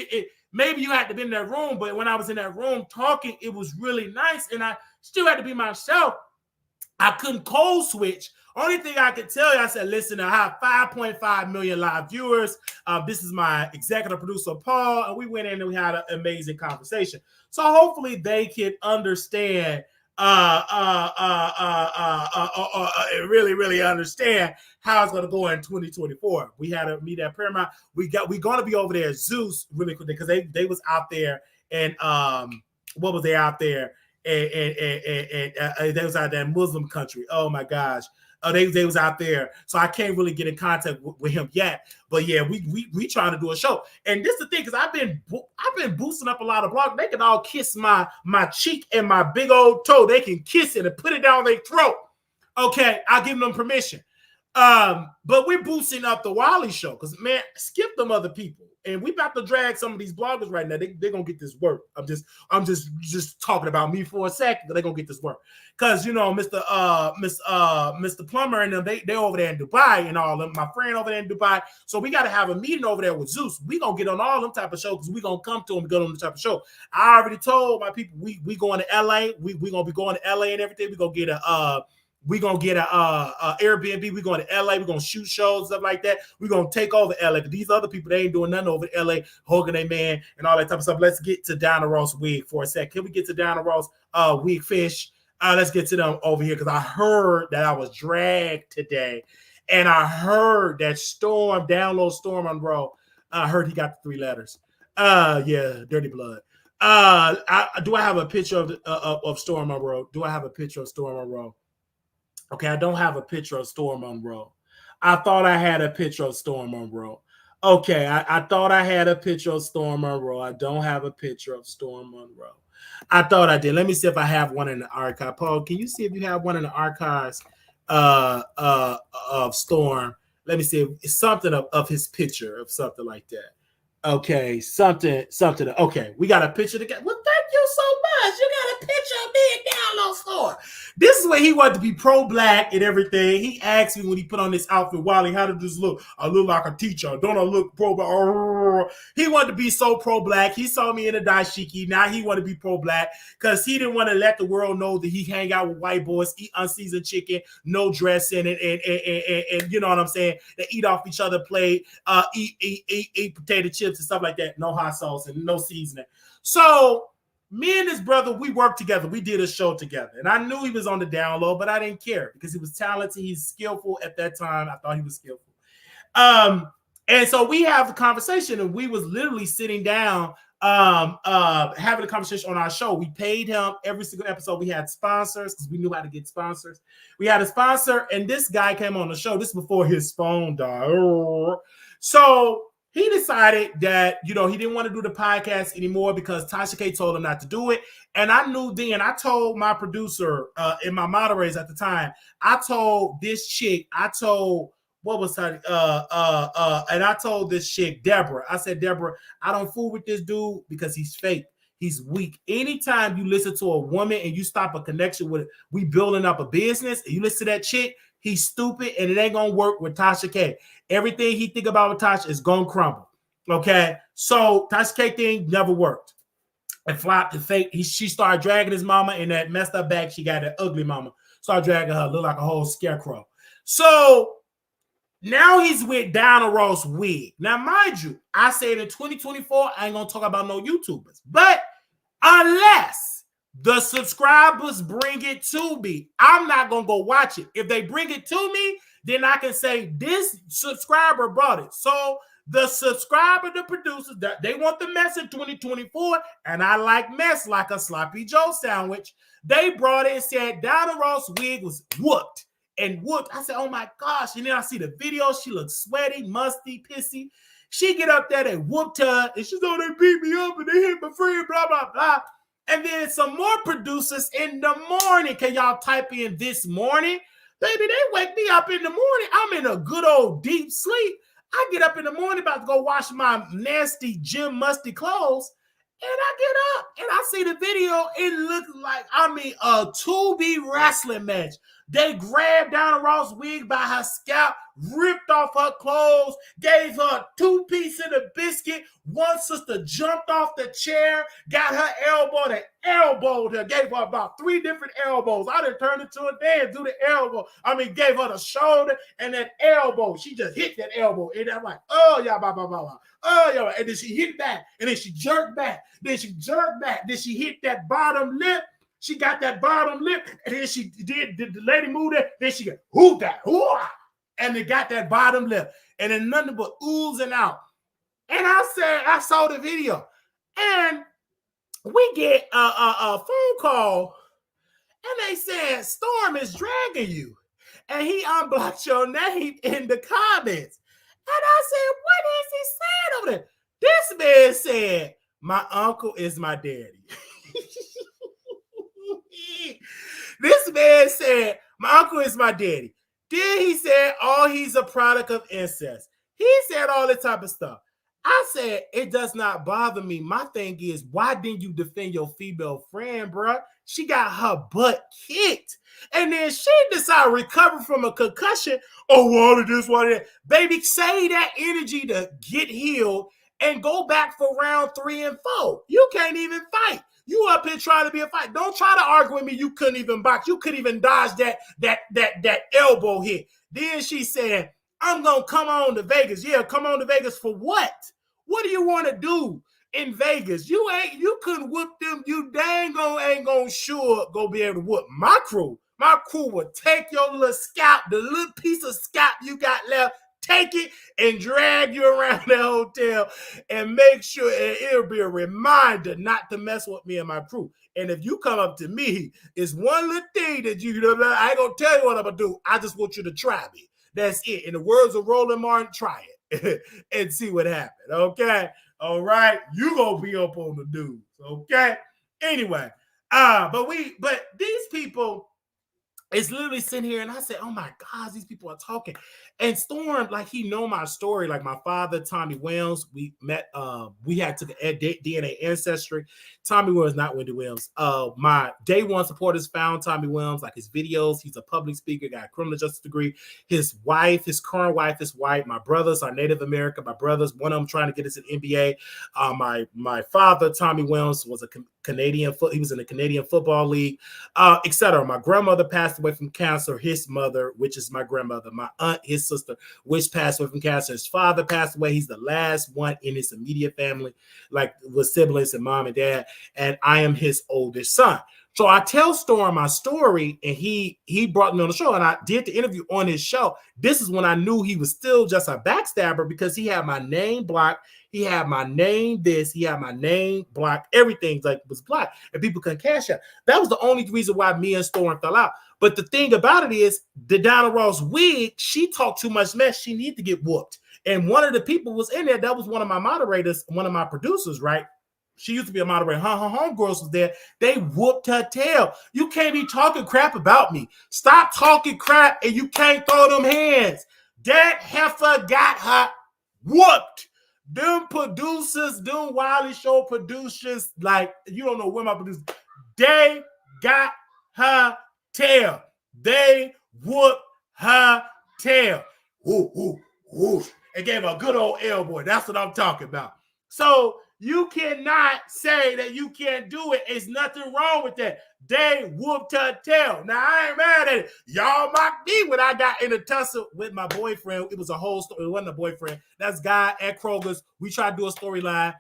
Maybe you had to be in that room, but when I was in that room talking, it was really nice, and I still had to be myself. I couldn't code switch. Only thing I could tell you, I said, listen, I have 5.5 million live viewers. This is my executive producer, Paul, and we went in and we had an amazing conversation. So hopefully they can understand, really understand how it's going to go in 2024. We had a meet at Paramount. We're going to be over there at Zeus really quickly, because they was out there, and what was they out there? And they was out there in Muslim country. Oh my gosh. They was out there, so I can't really get in contact with him yet. But yeah, we trying to do a show, and this is the thing, because I've been boosting up a lot of blogs. They can all kiss my cheek and my big old toe. They can kiss it and put it down their throat. Okay, I'll give them permission. But we're boosting up the Wally show, because man, skip them other people, and we about to drag some of these bloggers right now. They're gonna get this work. I'm just talking about me for a second, but they're gonna get this work, because Mr. Plumber and them, they over there in Dubai and all them. My friend over there in Dubai, so we got to have a meeting over there with Zeus. We gonna get on all them type of shows, because we gonna come to them and get on the type of show. I already told my people we going to LA. We gonna be going to LA and everything. We gonna get a Airbnb. We're going to LA. We're going to shoot shows, stuff like that. We're going to take over LA. These other people, they ain't doing nothing over LA, holding a man and all that type of stuff. Let's get to Diana Ross wig for a sec. Can we get to Diana Ross wig fish? Let's get to them over here, because I heard that I was dragged today, and I heard that download Storm Monroe. I heard he got the 3 letters. Yeah, dirty blood. Do I have a picture of Storm Monroe? Do I have a picture of Storm Monroe? Okay, I don't have a picture of Storm Monroe. I thought I had a picture of Storm Monroe. Okay, I thought I had a picture of Storm Monroe. I don't have a picture of Storm Monroe. I thought I did. Let me see if I have one in the archive. Paul, can you see if you have one in the archives of Storm? Let me see if it's something of his picture, of something like that. Okay, something. Okay, we got a picture together. Well, thank you so much. You got a picture of me in Download Store. This is where he wanted to be pro-black and everything. He asked me when he put on this outfit, Wally, how did this look? I look like a teacher. Don't I look pro-black? He wanted to be so pro-black. He saw me in a dashiki. Now he wanted to be pro-black, because he didn't want to let the world know that he hang out with white boys, eat unseasoned chicken, no dress in it, and you know what I'm saying? They eat off each other's plate, eat potato chips and stuff like that. No hot sauce and no seasoning. So me and his brother, we worked together. We did a show together. And I knew he was on the down low, but I didn't care, because he was talented. He's skillful at that time. I thought he was skillful. And so we have the conversation, and we was literally sitting down, having a conversation on our show. We paid him every single episode. We had sponsors, because we knew how to get sponsors. We had a sponsor, and this guy came on the show. This is before his phone died. So he decided that, he didn't want to do the podcast anymore, because Tasha K told him not to do it. And I knew then, I told my producer and my moderators at the time, I told this chick, what was her? And I told this chick, Deborah, I said, Deborah, I don't fool with this dude, because he's fake. He's weak. Anytime you listen to a woman and you stop a connection with, we building up a business, and you listen to that chick, he's stupid, and it ain't gonna work with Tasha K. Everything he think about with Tasha is gonna crumble. Okay, so Tasha K thing never worked. and flopped the fake. She started dragging his mama in that messed up bag. She got that ugly mama. Started dragging her, look like a whole scarecrow. So now he's with Donna Ross wig. Now, mind you, I said in 2024, I ain't gonna talk about no YouTubers, but unless the subscribers bring it to me, I'm not gonna go watch it. If they bring it to me, then I can say this subscriber brought it. So the subscriber, the producers, they want the mess in 2024, and I like mess like a sloppy Joe sandwich. They brought it and said Donna Ross wig was whooped and whooped. I said, oh my gosh. And then I see the video. She looks sweaty, musty, pissy. She get up there and whooped her, and she's oh, they beat me up and they hit my friend, blah, blah, blah. And then some more producers in the morning. Can y'all type in this morning? Baby, they wake me up in the morning. I'm in a good old deep sleep. I get up in the morning about to go wash my nasty gym musty clothes, and I get up and I see the video. It looked like, I mean, a 2B wrestling match. They grabbed Donna Ross' wig by her scalp, ripped off her clothes, gave her a 2-piece in a biscuit. One sister jumped off the chair, got her elbow, and elbowed her, gave her about 3 different elbows. I done turned into a dance, do the elbow. I mean, gave her the shoulder and that elbow. She just hit that elbow. And I'm like, oh, yeah, blah, blah, blah, blah. Oh, yeah. And then she hit back, and then she jerked back. Then she jerked back. Then she hit that bottom lip. She got that bottom lip, and then she did the lady move there. Then she got who that, and they got that bottom lip, and then nothing but oozing out. And I said, I saw the video, and we get a phone call, and they said Storm is dragging you, and he unblocked your name in the comments. And I said, what is he saying over there? This man said, my uncle is my daddy. This man said, my uncle is my daddy. Then he said, oh, he's a product of incest. He said all this type of stuff. I said, it does not bother me. My thing is, why didn't you defend your female friend, bro? She got her butt kicked. And then she decided to recover from a concussion. Oh, all of this, what that. Baby, save that energy to get healed and go back for round 3 and 4. You can't even fight. You up here trying to be a fight. Don't try to argue with me. You couldn't even box. You couldn't even dodge that elbow hit. Then she said, I'm going to come on to Vegas. Yeah, come on to Vegas for what? What do you want to do in Vegas? You couldn't whoop them. You dang ain't going to sure go be able to whoop my crew. My crew will take your little scalp, the little piece of scalp you got left, take it and drag you around the hotel and make sure it'll be a reminder not to mess with me and my crew. And if you come up to me, it's one little thing that I ain't gonna tell you what I'm gonna do. I just want you to try me. That's it. In the words of Roland Martin, try it and see what happens. Okay. All right. You gonna be up on the news. Okay. Anyway, but these people, it's literally sitting here, and I said, oh my God, these people are talking. And Storm, like, he know my story. Like, my father, Tommy Williams, we met, we had to DNA ancestry. Tommy Williams, not Wendy Williams. My day one supporters found Tommy Williams, like his videos. He's a public speaker, got a criminal justice degree. His wife, his current wife is white. My brothers are Native American. My brothers, one of them trying to get us an MBA. My father, Tommy Williams, was a Canadian he was in the Canadian Football League, etc. My grandmother passed away from cancer. His mother, which is my grandmother, my aunt, his sister, which passed away from cancer. His father passed away. He's the last one in his immediate family, like with siblings and mom and dad. And I am his oldest son. So I tell Storm my story, and he brought me on the show, and I did the interview on his show. This is when I knew he was still just a backstabber, because he had my name blocked. He had my name this. He had my name blocked. Everything like was blocked, and people couldn't cash out. That was the only reason why me and Storm fell out. But the thing about it is, the Donna Ross wig, she talked too much mess. She needed to get whooped. And one of the people was in there. That was one of my moderators, one of my producers, right? She used to be a moderator. Her homegirls was there. They whooped her tail. You can't be talking crap about me. Stop talking crap, and you can't throw them hands. That heifer got her whooped. Them producers, them Wiley Show producers, like, you don't know where my producers, they got her tail. They whooped her tail. Whoo, whoo, whoo. And gave her a good old elbow. That's what I'm talking about. So You cannot say that you can't do it. There's nothing wrong with that. They whooped her tail. Now, I ain't mad at it. Y'all mocked me when I got in a tussle with my boyfriend. It was a whole story. It wasn't a boyfriend. That's guy at Kroger's. We tried to do a storyline.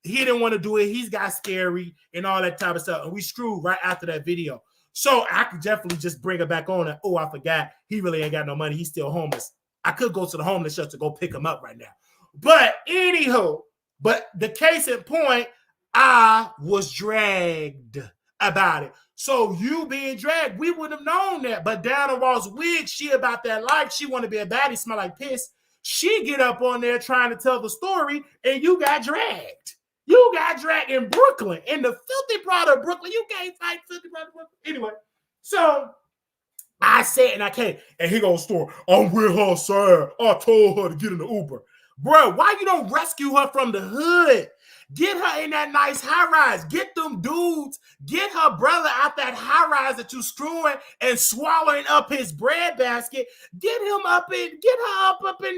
He didn't want to do it. He's got scary and all that type of stuff. And we screwed right after that video. So I could definitely just bring it back on. And, oh, I forgot. He really ain't got no money. He's still homeless. I could go to the homeless shelter to go pick him up right now. But anywho, but the case in point, I was dragged about it. So you being dragged, we wouldn't have known that. But Diana Ross wig, she about that life. She want to be a baddie, smell like piss. She get up on there trying to tell the story, and you got dragged. You got dragged in Brooklyn, in the filthy part of Brooklyn. You can't fight filthy part of Brooklyn. Anyway, so I said, and I can't. And he goes, store, I'm with her, sir. I told her to get in the Uber. Bro, why you don't rescue her from the hood? Get her in that nice high rise. Get them dudes. Get her brother out that high rise that you screwing and swallowing up his bread basket. Get her up in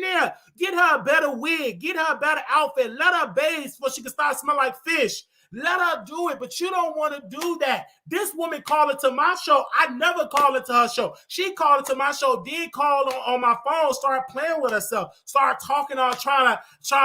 there. Get her a better wig. Get her a better outfit. Let her bathe so she can start smelling like fish. Let her do it, but you don't want to do that. This woman called it to my show. I never called it to her show. She called it to my show, did call on my phone, started playing with herself, started talking on, trying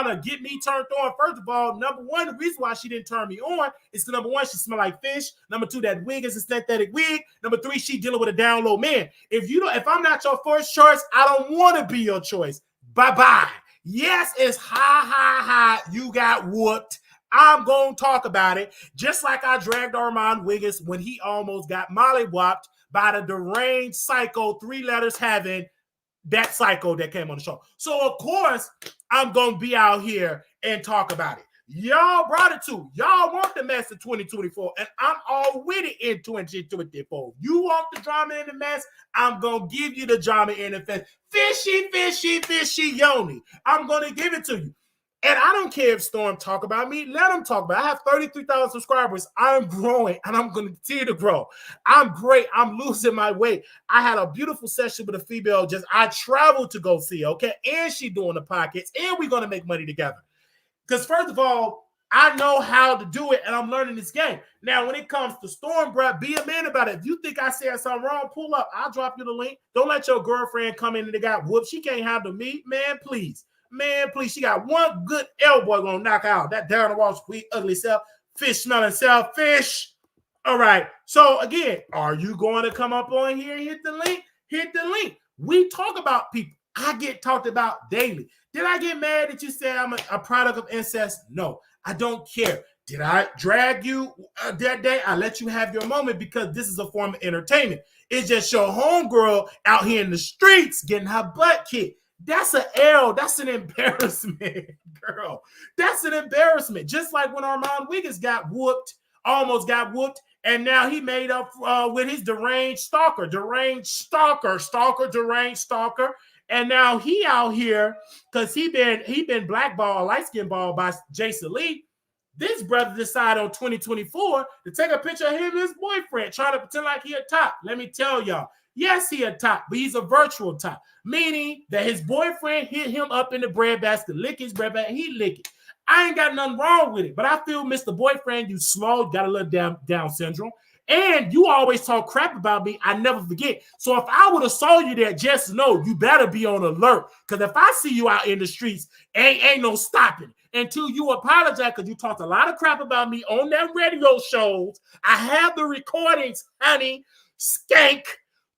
to get me turned on. First of all, number one, the reason why she didn't turn me on is number one, she smelled like fish. Number two, that wig is a synthetic wig. Number three, she dealing with a down low man. If I'm not your first choice, I don't want to be your choice. Bye-bye. Yes, it's high. You got whooped. I'm going to talk about it, just like I dragged Armon Wiggins when he almost got mollywopped by the deranged psycho, 3 letters having that psycho that came on the show. So, of course, I'm going to be out here and talk about it. Y'all brought it to. Y'all want the mess in 2024, and I'm all with it in 2024. You want the drama in the mess? I'm going to give you the drama in the mess. Fishy, yoni. I'm going to give it to you. And I don't care if Storm talk about me. Let them talk about it. I have 33,000 subscribers. I'm growing, and I'm going to continue to grow. I'm great. I'm losing my weight. I had a beautiful session with a female I traveled to go see, okay? And she doing the pockets, and we're going to make money together. Because first of all, I know how to do it, and I'm learning this game. Now, when it comes to Storm, bro, be a man about it. If you think I said something wrong, pull up. I'll drop you the link. Don't let your girlfriend come in and they got whooped. She can't handle me. Man, please. Man, please, she got one good elbow gonna knock out that Darren Walsh sweet, ugly self, fish smelling self, fish. All right. So again, are you going to come up on here and hit the link? Hit the link. We talk about people. I get talked about daily. Did I get mad that you said I'm a product of incest? No, I don't care. Did I drag you that day? I let you have your moment because this is a form of entertainment. It's just your homegirl out here in the streets getting her butt kicked. That's an L. That's an embarrassment, girl. That's an embarrassment. Just like when Armon Wiggins got whooped, almost got whooped, and now he made up with his deranged stalker. And now he out here because he been blackballed, light-skinned ball by Jason Lee. This brother decided on 2024 to take a picture of him and his boyfriend, trying to pretend like he a top. Let me tell y'all. Yes, he a top, but he's a virtual top, meaning that his boyfriend hit him up in the bread basket, lick his bread basket, he lick it. I ain't got nothing wrong with it, but I feel, Mr. Boyfriend, you slow, got a little down syndrome, and you always talk crap about me. I never forget. So if I would have saw you there, just know you better be on alert, because if I see you out in the streets, ain't no stopping until you apologize, because you talked a lot of crap about me on them radio shows. I have the recordings, honey. Skank.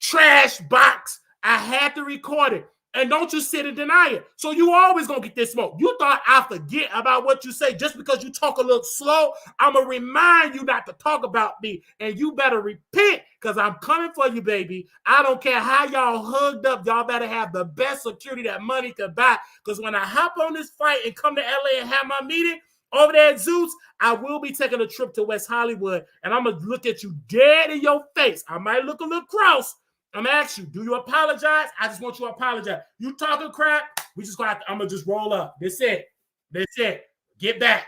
Trash box. I had to record it. And don't you sit and deny it. So you always going to get this smoke. You thought I forget about what you say just because you talk a little slow. I'm going to remind you not to talk about me. And you better repent because I'm coming for you, baby. I don't care how y'all hugged up. Y'all better have the best security that money could buy. Because when I hop on this flight and come to LA and have my meeting over there at Zeus, I will be taking a trip to West Hollywood. And I'm going to look at you dead in your face. I might look a little cross. I'm gonna ask you, do you apologize? I just want you to apologize. You talking crap? I'm gonna just roll up. That's it. Get back.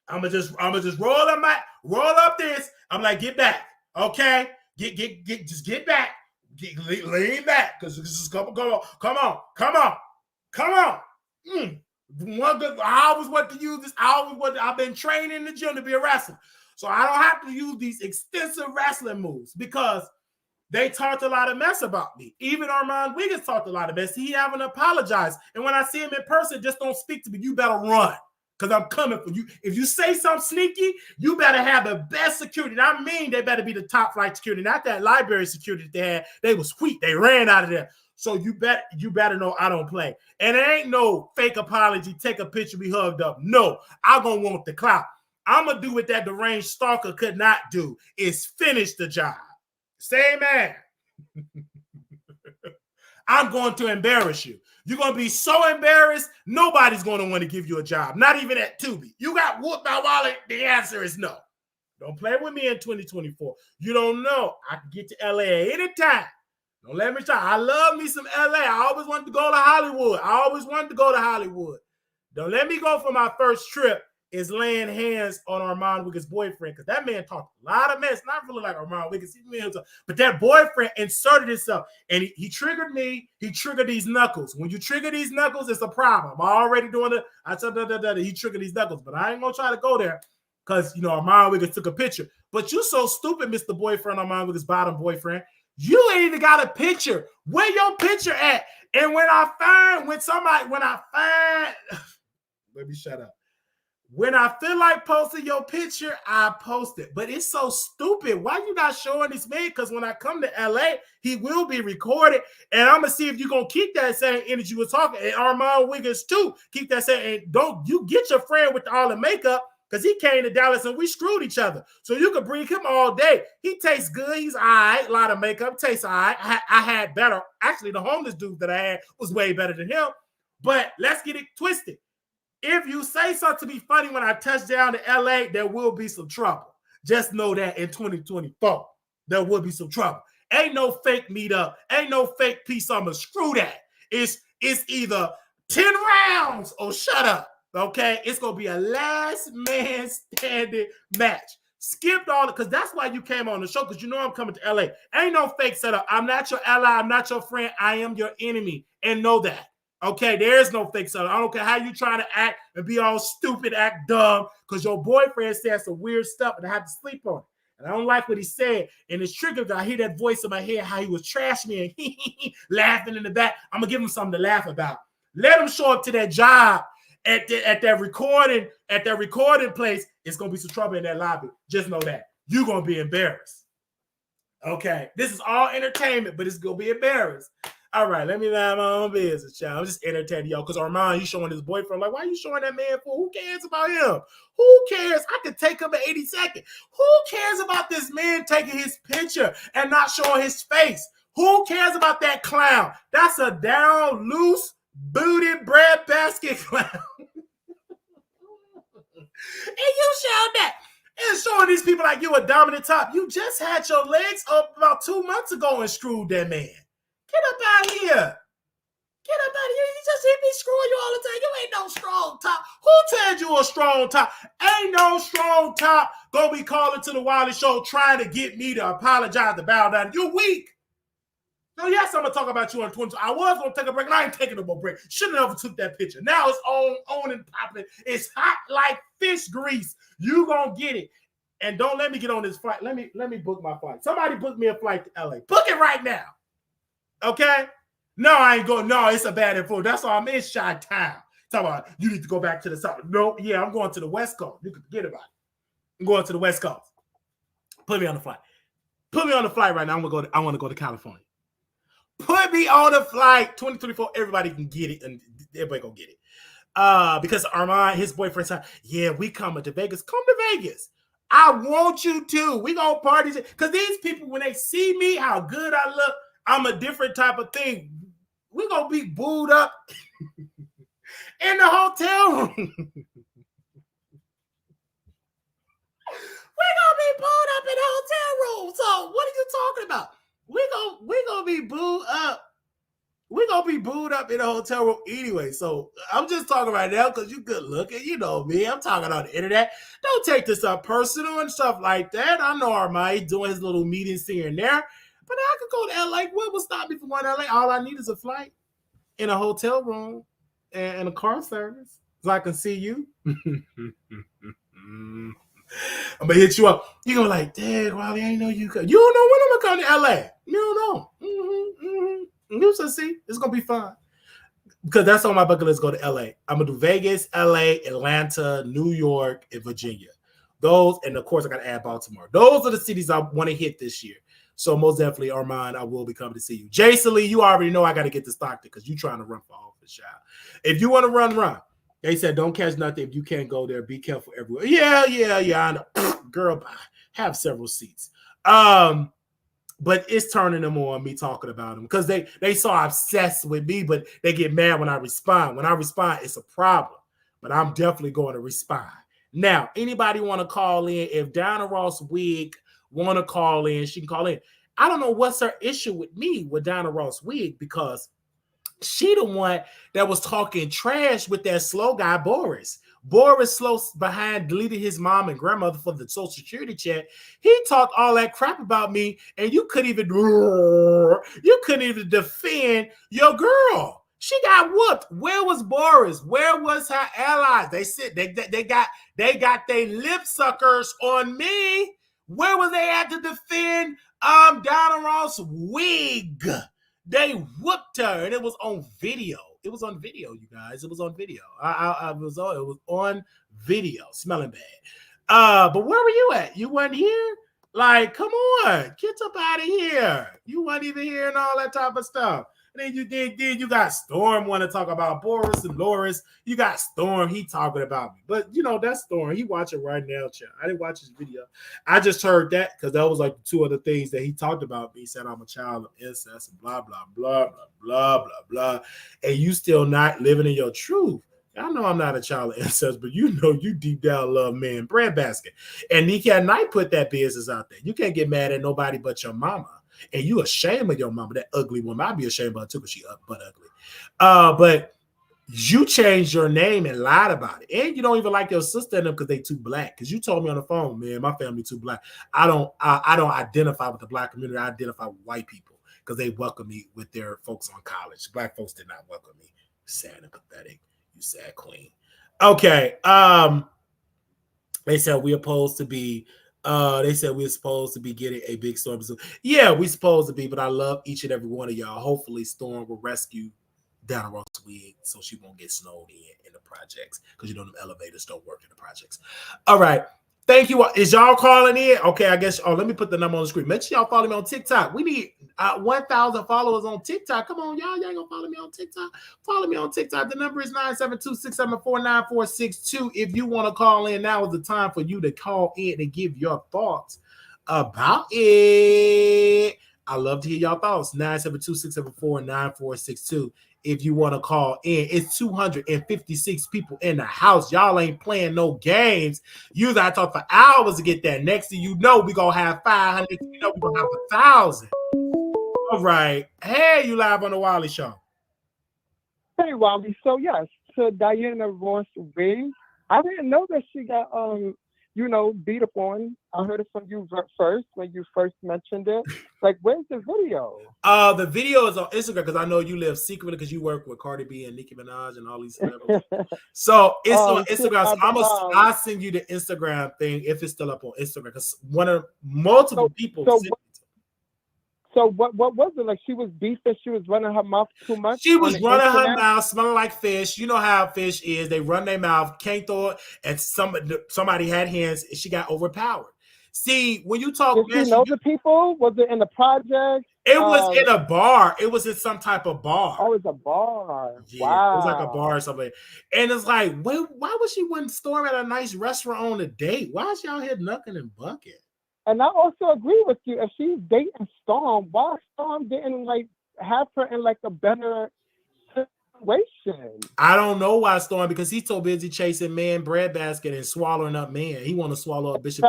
I'm gonna just roll up this. I'm like, get back. Okay? Just get back. Lean back. Because this is come on. I always want to use this. I've been training in the gym to be a wrestler. So I don't have to use these extensive wrestling moves because they talked a lot of mess about me. Even Armon Wiggins talked a lot of mess. He haven't apologized. And when I see him in person, just don't speak to me. You better run because I'm coming for you. If you say something sneaky, you better have the best security. And I mean, they better be the top flight security, not that library security that they had. They was sweet. They ran out of there. So you better know I don't play. And it ain't no fake apology, take a picture, we hugged up. No, I'm going to want the clout. I'm going to do what that deranged stalker could not do, is finish the job. Say man. I'm going to embarrass you. You're going to be so embarrassed, nobody's going to want to give you a job, not even at Tubi. You got whooped by Wally? The answer is no. Don't play with me in 2024. You don't know. I can get to LA at any time. Don't let me try. I love me some LA. I always wanted to go to Hollywood. Don't let me go for my first trip is laying hands on Armon Wiggins' boyfriend, because that man talked a lot of mess. Not really like Armon Wiggins, but that boyfriend inserted himself, and he triggered me. He triggered these knuckles. When you trigger these knuckles, it's a problem. I'm already doing it. I said, he triggered these knuckles, but I ain't going to try to go there because, Armon Wiggins took a picture. But you so stupid, Mr. Boyfriend, Armon Wiggins' bottom boyfriend. You ain't even got a picture. Where your picture at? And let me shut up. When I feel like posting your picture, I post it. But it's so stupid. Why you not showing this man? Because when I come to LA, he will be recorded. And I'm going to see if you're going to keep that same energy we're talking. And Armon Wiggins, too. Keep that same. And don't you get your friend with all the makeup, because he came to Dallas and we screwed each other. So you could bring him all day. He tastes good. He's all right. A lot of makeup. Tastes all right. I had better. Actually, the homeless dude that I had was way better than him. But let's get it twisted. If you say something to be funny when I touch down to LA, there will be some trouble. Just know that in 2024, there will be some trouble. Ain't no fake meetup. Ain't no fake peace. I'm going to screw that. It's either 10 rounds or shut up. Okay, it's gonna be a last man standing match. Skipped all it, because that's why you came on the show, because I'm coming to LA. Ain't no fake setup. I'm not your ally. I'm not your friend. I am your enemy, and know that. Okay, there is no fake setup. I don't care how you trying to act and be all stupid, act dumb, because your boyfriend said some weird stuff and I have to sleep on it. And I don't like what he said. And it's triggered. I hear that voice in my head, how he was trashing me and laughing in the back. I'm gonna give him something to laugh about. Let him show up to that job. At that recording place, it's gonna be some trouble in that lobby. Just know that you're gonna be embarrassed. Okay, this is all entertainment, but it's gonna be embarrassed. All right, let me mind my own business, y'all. I'm just entertaining y'all because Armon, he's showing his boyfriend. Like, why are you showing that man for? Who cares about him? Who cares? I could take him in 80 seconds. Who cares about this man taking his picture and not showing his face? Who cares about that clown? That's a down, loose, booty bread basket clown. And you showed that. And showing these people like you a dominant top. You just had your legs up about 2 months ago and screwed that man. Get up out of here. Get up out of here. You just hear me screwing you all the time. You ain't no strong top. Who told you a strong top? Ain't no strong top gonna be calling to the Wiley Show trying to get me to apologize to bow down. You're weak. So yes, I'm gonna talk about you on 20. I was gonna take a break, and I ain't taking no more break. Shouldn't have ever took that picture. Now it's on and popping. It's hot like fish grease. You gonna get it. And don't let me get on this flight. Let me book my flight. Somebody book me a flight to LA. Book it right now. Okay? No, I ain't going. No, it's a bad influence. That's all. I'm in Chi-Town. Talk about you need to go back to the south. No, yeah, I'm going to the West Coast. You can forget about it. I'm going to the West Coast. Put me on the flight. Put me on the flight right now. I want to go to California. Put me on a flight. 2024, everybody can get it, and everybody gonna get it. Because Armon, his boyfriend said, yeah, we coming to Vegas. Come to Vegas. I want you to. We gonna party. Because these people, when they see me, how good I look, I'm a different type of thing. We gonna be booed up in the hotel room. We gonna be booed up in the hotel room. So what are you talking about? We gonna be booed up. We gonna be booed up in the hotel room anyway. So I'm just talking right now because you good looking. You know me. I'm talking on the internet. Don't take this up personal and stuff like that. I know Armon doing his little meetings here and there. But I could go to LA. What will stop me from going to LA? All I need is a flight in a hotel room and a car service so I can see you. I'm gonna hit you up. You gonna like, dang, Riley, I ain't know you could. You don't know when I'm gonna come to LA. You don't know. You shall see. It's gonna be fun. Because that's on my bucket list, go to LA. I'm gonna do Vegas, LA, Atlanta, New York, and Virginia. Those, and of course, I gotta add Baltimore. Those are the cities I want to hit this year. So most definitely, Armon, I will be coming to see you. Jason Lee, you already know I gotta get to Stockton because you trying to run for office, child. If you want to run. They said don't catch nothing if you can't go there. Be careful everywhere. Yeah. I know. Girl, have several seats. But it's turning them on me talking about them because they so obsessed with me, but they get mad when I respond. When I respond, it's a problem. But I'm definitely going to respond. Now, anybody want to call in? If Diana Ross Wig want to call in, she can call in. I don't know what's her issue with me with Diana Ross Wig because she the one that was talking trash with that slow guy, Boris. Boris slow behind deleted his mom and grandmother for the social security check. He talked all that crap about me, and you couldn't even defend your girl. She got whooped. Where was Boris? Where was her allies? They said they got their lip suckers on me. Where was they at to defend Diana Ross Wig? They whooped her, and it was on video. It was on video, you guys. It was on video. It was on video. Smelling bad. But where were you at? You weren't here? Like, come on. Get up out of here. You weren't even here and all that type of stuff. And then you got Storm want to talk about Boris and Loris. You got Storm, he talking about me. But, you know, that's Storm. He watching right now, child. I didn't watch his video. I just heard that because that was like two other things that he talked about me. He said I'm a child of incest and blah, blah, blah, blah, blah, blah, blah. And you still not living in your truth. I know I'm not a child of incest, but you know you deep down love men breadbasket. And Nikki at Night put that business out there. You can't get mad at nobody but your mama. And you ashamed of your mama, that ugly woman. I'd be ashamed of her too because she but ugly. But you changed your name and lied about it. And you don't even like your sister and them because they too black. Because you told me on the phone, man, my family too black. I don't identify with the black community. I identify with white people because they welcome me with their folks on college. Black folks did not welcome me. Sad and pathetic. You sad queen. Okay. They said we're supposed to be getting a big storm. Yeah, we're supposed to be, but I love each and every one of y'all. Hopefully Storm will rescue Diana Ross Wig so she won't get snowed in the projects because you know them elevators don't work in the projects. All right. Thank you. Is y'all calling in? Okay, I guess. Oh, let me put the number on the screen. Make sure y'all follow me on TikTok. We need 1,000 followers on TikTok. Come on, y'all. Y'all ain't gonna follow me on TikTok. Follow me on TikTok. The number is 972-674-9462. If you want to call in, now is the time for you to call in and give your thoughts about it. I love to hear y'all thoughts. 972-674-9462. If you want to call in, it's 256 people in the house. Y'all ain't playing no games. You gotta talk for hours to get that. Next thing you know, we gonna have 500. You know, we gonna have 1,000. All right. Hey, you live on the Wiley Show. Hey, Wiley. So yes, to Diana Ross Wig, I didn't know that she got beat up on. I heard it from you first when you first mentioned it. Like, where's the video? The video is on Instagram because I know you live secretly because you work with Cardi B and Nicki Minaj and all these celebrities. So it's on Instagram. So I'll send you the Instagram thing if it's still up on Instagram because multiple people. So what was it? Like she was beefing, she was running her mouth too much? She was running her mouth, smelling like fish. You know how fish is. They run their mouth, can't throw it, and somebody had hands, and she got overpowered. See, when you talk... Did you know the people? Was it in the project? It was in a bar. It was in some type of bar. Oh, it's a bar. Yeah, wow. It was like a bar or something. And it's like, why would she want Storm at a nice restaurant on a date? Why is y'all here knucking and bucking? And I also agree with you. If she's dating Storm, why Storm didn't have her in a better situation? I don't know why Storm, because he's so busy chasing man breadbasket and swallowing up man. He want to swallow up Bishop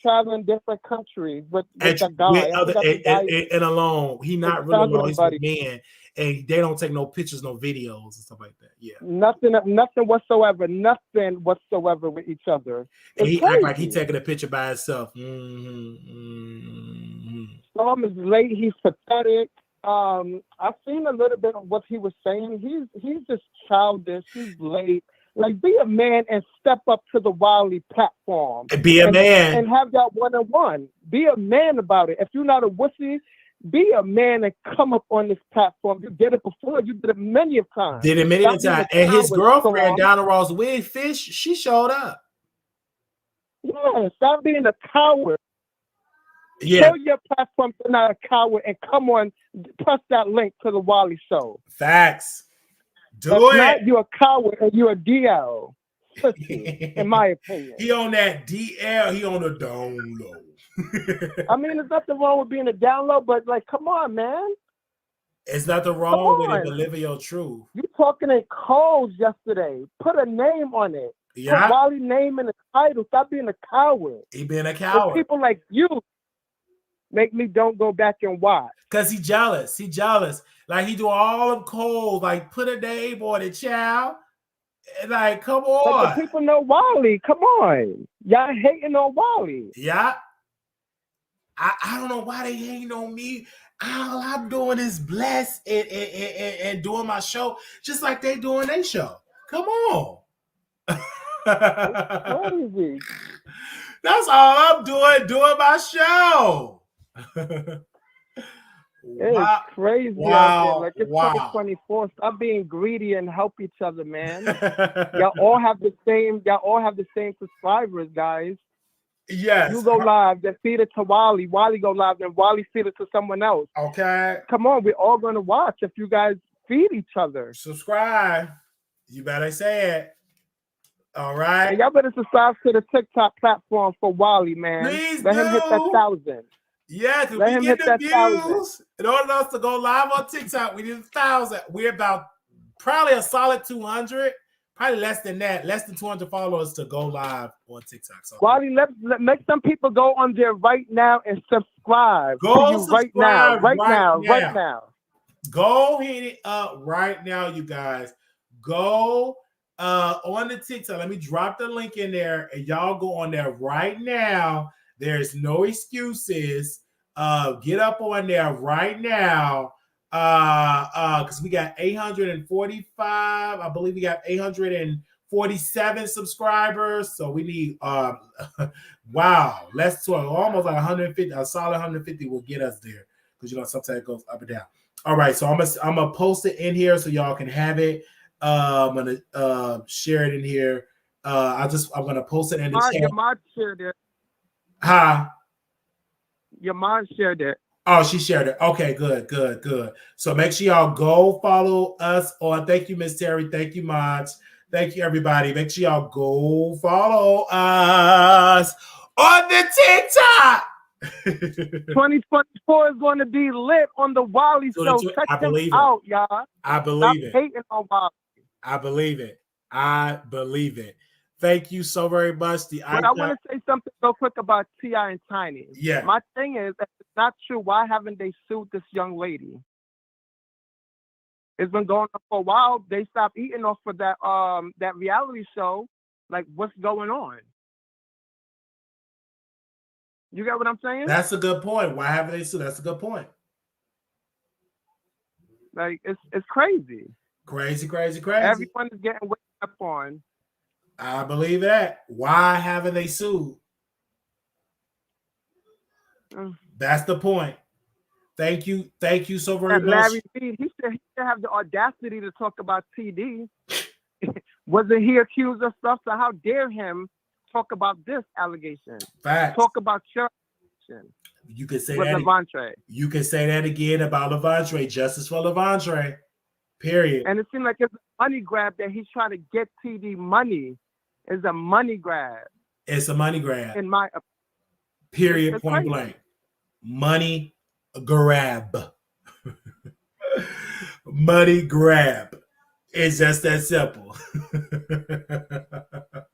traveling different countries with that guy. And alone. He not really alone. He's with men. And they don't take no pictures, no videos and stuff like that. Yeah. Nothing whatsoever. Nothing whatsoever with each other. And he act like he taking a picture by himself. Storm is late. He's pathetic. I've seen a little bit of what he was saying. He's just childish. He's late. Like, be a man and step up to the Wiley platform. Be a man. And have that one-on-one. Be a man about it. If you're not a wussy, be a man and come up on this platform. You did it before. You did it many of times. Did it many times. And his girlfriend, Donna Ross Wigfish, she showed up. Yeah, stop being a coward. Yeah. Show your platform you're not a coward and come on, press that link to the Wiley show. Facts. Do if it. Not, you're a coward and you're a DL. In my opinion. He on that DL, he on the down low. I mean, there's nothing wrong with being a down low, but like, come on, man. It's nothing wrong with it, but live your truth. You talking in codes yesterday. Put a name on it. Yeah. Put Wiley's name in the title. Stop being a coward. He being a coward. But people like you make me don't go back and watch. Cause he jealous. He jealous. Like he do all of cold. Like put a name on it, child. Like come on. But the people know Wiley. Come on, y'all hating on Wiley. Yeah. I don't know why they hating on me. All I'm doing is blessed and doing my show just like they doing their show. Come on. Crazy. That's all I'm doing my show. It's crazy. Wow. Like it's 2024. Stop being greedy and help each other, man. Y'all all have the same subscribers, guys. Yes. You go live, then feed it to Wiley. Wiley go live, then Wiley feed it to someone else. Okay. Come on, we're all gonna watch if you guys feed each other. Subscribe. You better say it. All right. And y'all better subscribe to the TikTok platform for Wiley, man. Please Let him hit that 1,000. Yeah, because we get the views. 1,000. In order for us to go live on TikTok, we need 1,000. We're about probably a solid 200. Probably less than that, less than 200 followers to go live on TikTok. So Wiley, let make some people go on there right now and subscribe. Go subscribe right now. Go hit it up right now, you guys. Go on the TikTok. Let me drop the link in there, and y'all go on there right now. There's no excuses. Get up on there right now. Because we got 845, I believe we got 847 subscribers. So we need wow, let's talk almost like 150, a solid 150 will get us there. Because sometimes it goes up and down. All right, so I'm gonna post it in here so y'all can have it. I'm gonna share it in here. I'm gonna post it in the chat. Your mom shared it. Huh? Your mom shared it. Oh, she shared it. Okay, good. So make sure y'all go follow us on. Thank you, Miss Terry. Thank you, mods. Thank you, everybody. Make sure y'all go follow us on the TikTok. 2024 is going to be lit on the Wiley show. Check them out, y'all. I believe it. Hating on Wiley. I believe it. Thank you so very much. But I want to say something real quick about T.I. and Tiny. Yeah. My thing is, if it's not true, why haven't they sued this young lady? It's been going on for a while. They stopped eating off of that reality show. Like, what's going on? You get what I'm saying? That's a good point. Why haven't they sued? That's a good point. Like, it's crazy. Crazy. Everyone is getting waked up on. I believe that. Why haven't they sued? That's the point. Thank you so very much. Larry Reed, he should have the audacity to talk about TD. Wasn't he accused of stuff? So how dare him talk about this allegation? Facts. Talk about your allegation. You can say with that. Levante. You can say that again about Levante. Justice for Levante. Period. And it seems like it's a money grab that he's trying to get TD money. It's a money grab. It's a money grab. In my opinion. Period. It's point blank. Money grab. Money grab. It's just that simple.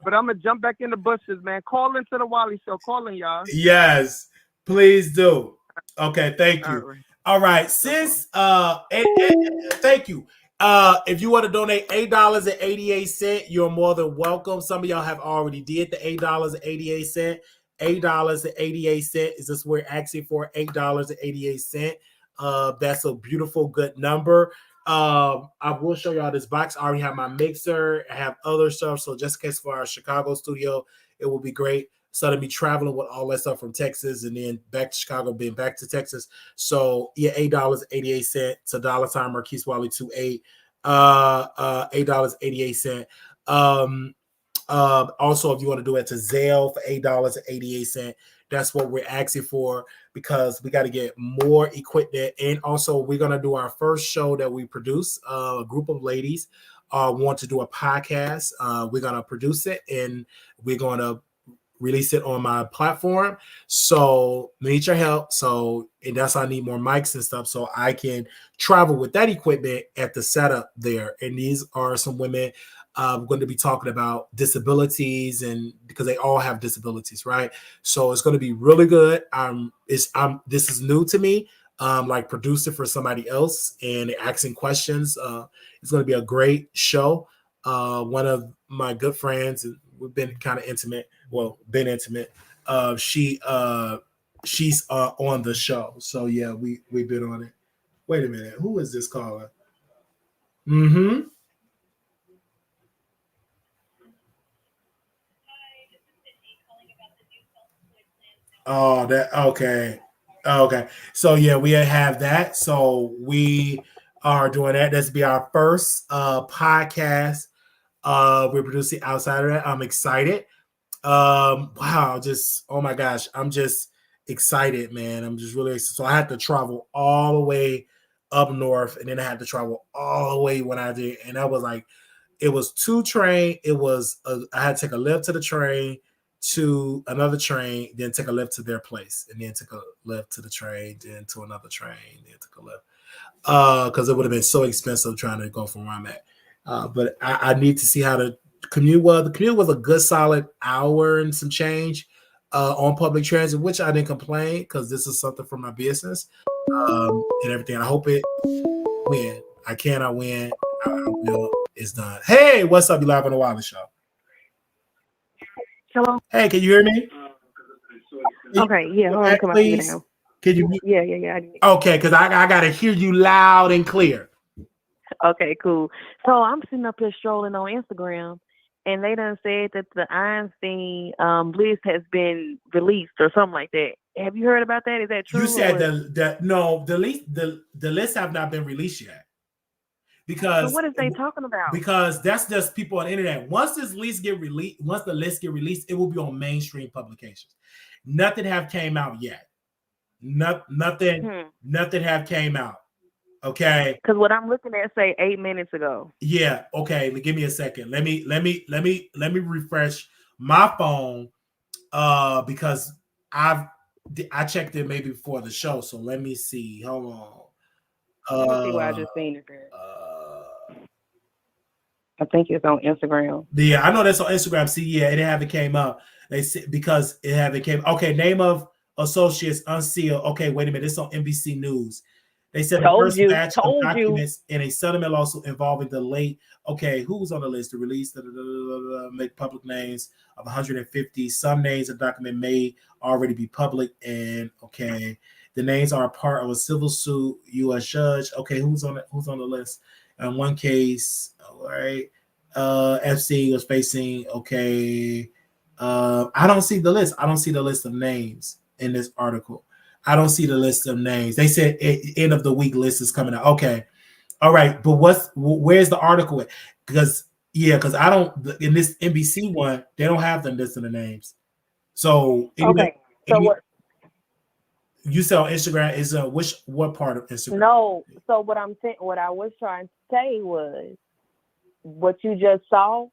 But I'm going to jump back in the bushes, man. Call into the Wiley show. Calling y'all. Yes, please do. Okay, thank you. All right. Since thank you. If you want to donate $8.88, you're more than welcome. Some of y'all have already did the $8.88. $8.88 is just we're asking for $8.88. That's a beautiful, good number. I will show y'all this box. I already have my mixer. I have other stuff. So just in case for our Chicago studio, it will be great. Instead of me traveling with all that stuff from Texas and then back to Chicago, being back to Texas. So yeah, $8.88 to $ Marquise Wiley 28. $8.88. Also, if you want to do it to Zelle for $8.88, that's what we're asking for, because we got to get more equipment. And also, we're going to do our first show that we produce. A group of ladies want to do a podcast. We're going to produce it, and we're going to release it on my platform. So need your help. So, and that's, I need more mics and stuff so I can travel with that equipment at the setup there. And these are some women going to be talking about disabilities, and because they all have disabilities, right? So it's going to be really good. This is new to me. Like producing for somebody else and asking questions. It's going to be a great show. One of my good friends, and we've been kind of intimate. Well, been intimate. She's on the show. So yeah, we've been on it. Wait a minute, who is this caller? Mm-hmm. Oh, that okay. Okay. So yeah, we have that. So we are doing that. This will be our first podcast. We're producing outside of that. I'm excited. Wow, just oh my gosh, I'm just excited, man. I'm just really excited. So I had to travel all the way up north, and then I had to travel all the way when I did, and that was like, it was 2 train. It was I had to take a lift to the train, to another train, then take a lift to their place, and then take a lift to the train, then to another train, then took a lift. Because it would have been so expensive trying to go from where I'm at. But I need to see how the commute was. The commute was a good solid hour and some change on public transit, which I didn't complain, because this is something for my business and everything. I hope it win. I cannot win. I will. It's done. Hey, what's up? You live on the Wiley Show. Hello. Hey, can you hear me? Okay, yeah, hold on, come up here now. Can you? Yeah. Okay, because I gotta hear you loud and clear. Okay, cool. So I'm sitting up here strolling on Instagram, and they done said that the Einstein list has been released or something like that. Have you heard about that? Is that true? You said the list have not been released yet. Because so what is they talking about? Because that's just people on the internet. Once the list get released, it will be on mainstream publications. Nothing have came out yet. Nothing have came out. Okay. Because what I'm looking at say 8 minutes ago. Yeah. Okay. Give me a second. Let me refresh my phone. Because I checked it maybe before the show. So let me see. Hold on. Let me see what I just seen it there. I think it's on Instagram. Yeah, I know that's on Instagram. See, yeah, it haven't came up. They said because it haven't came. Okay, name of associates unsealed. Okay, wait a minute. It's on NBC News. They said the first batch of documents in a settlement lawsuit involving the late. Okay, who's on the list to release? Make public names of 150. Some names of document may already be public, and okay, the names are part of a civil suit. U.S. judge. Okay, who's on the list? In one case, all right, Epstein was facing. Okay, I don't see the list. I don't see the list of names in this article. I don't see the list of names. They said end of the week list is coming out. Okay, all right, but where's the article at? Because I don't, in this NBC one, they don't have the list of the names. So okay, so what? You said on Instagram is what part of Instagram? No, so what I was trying to say was what you just saw.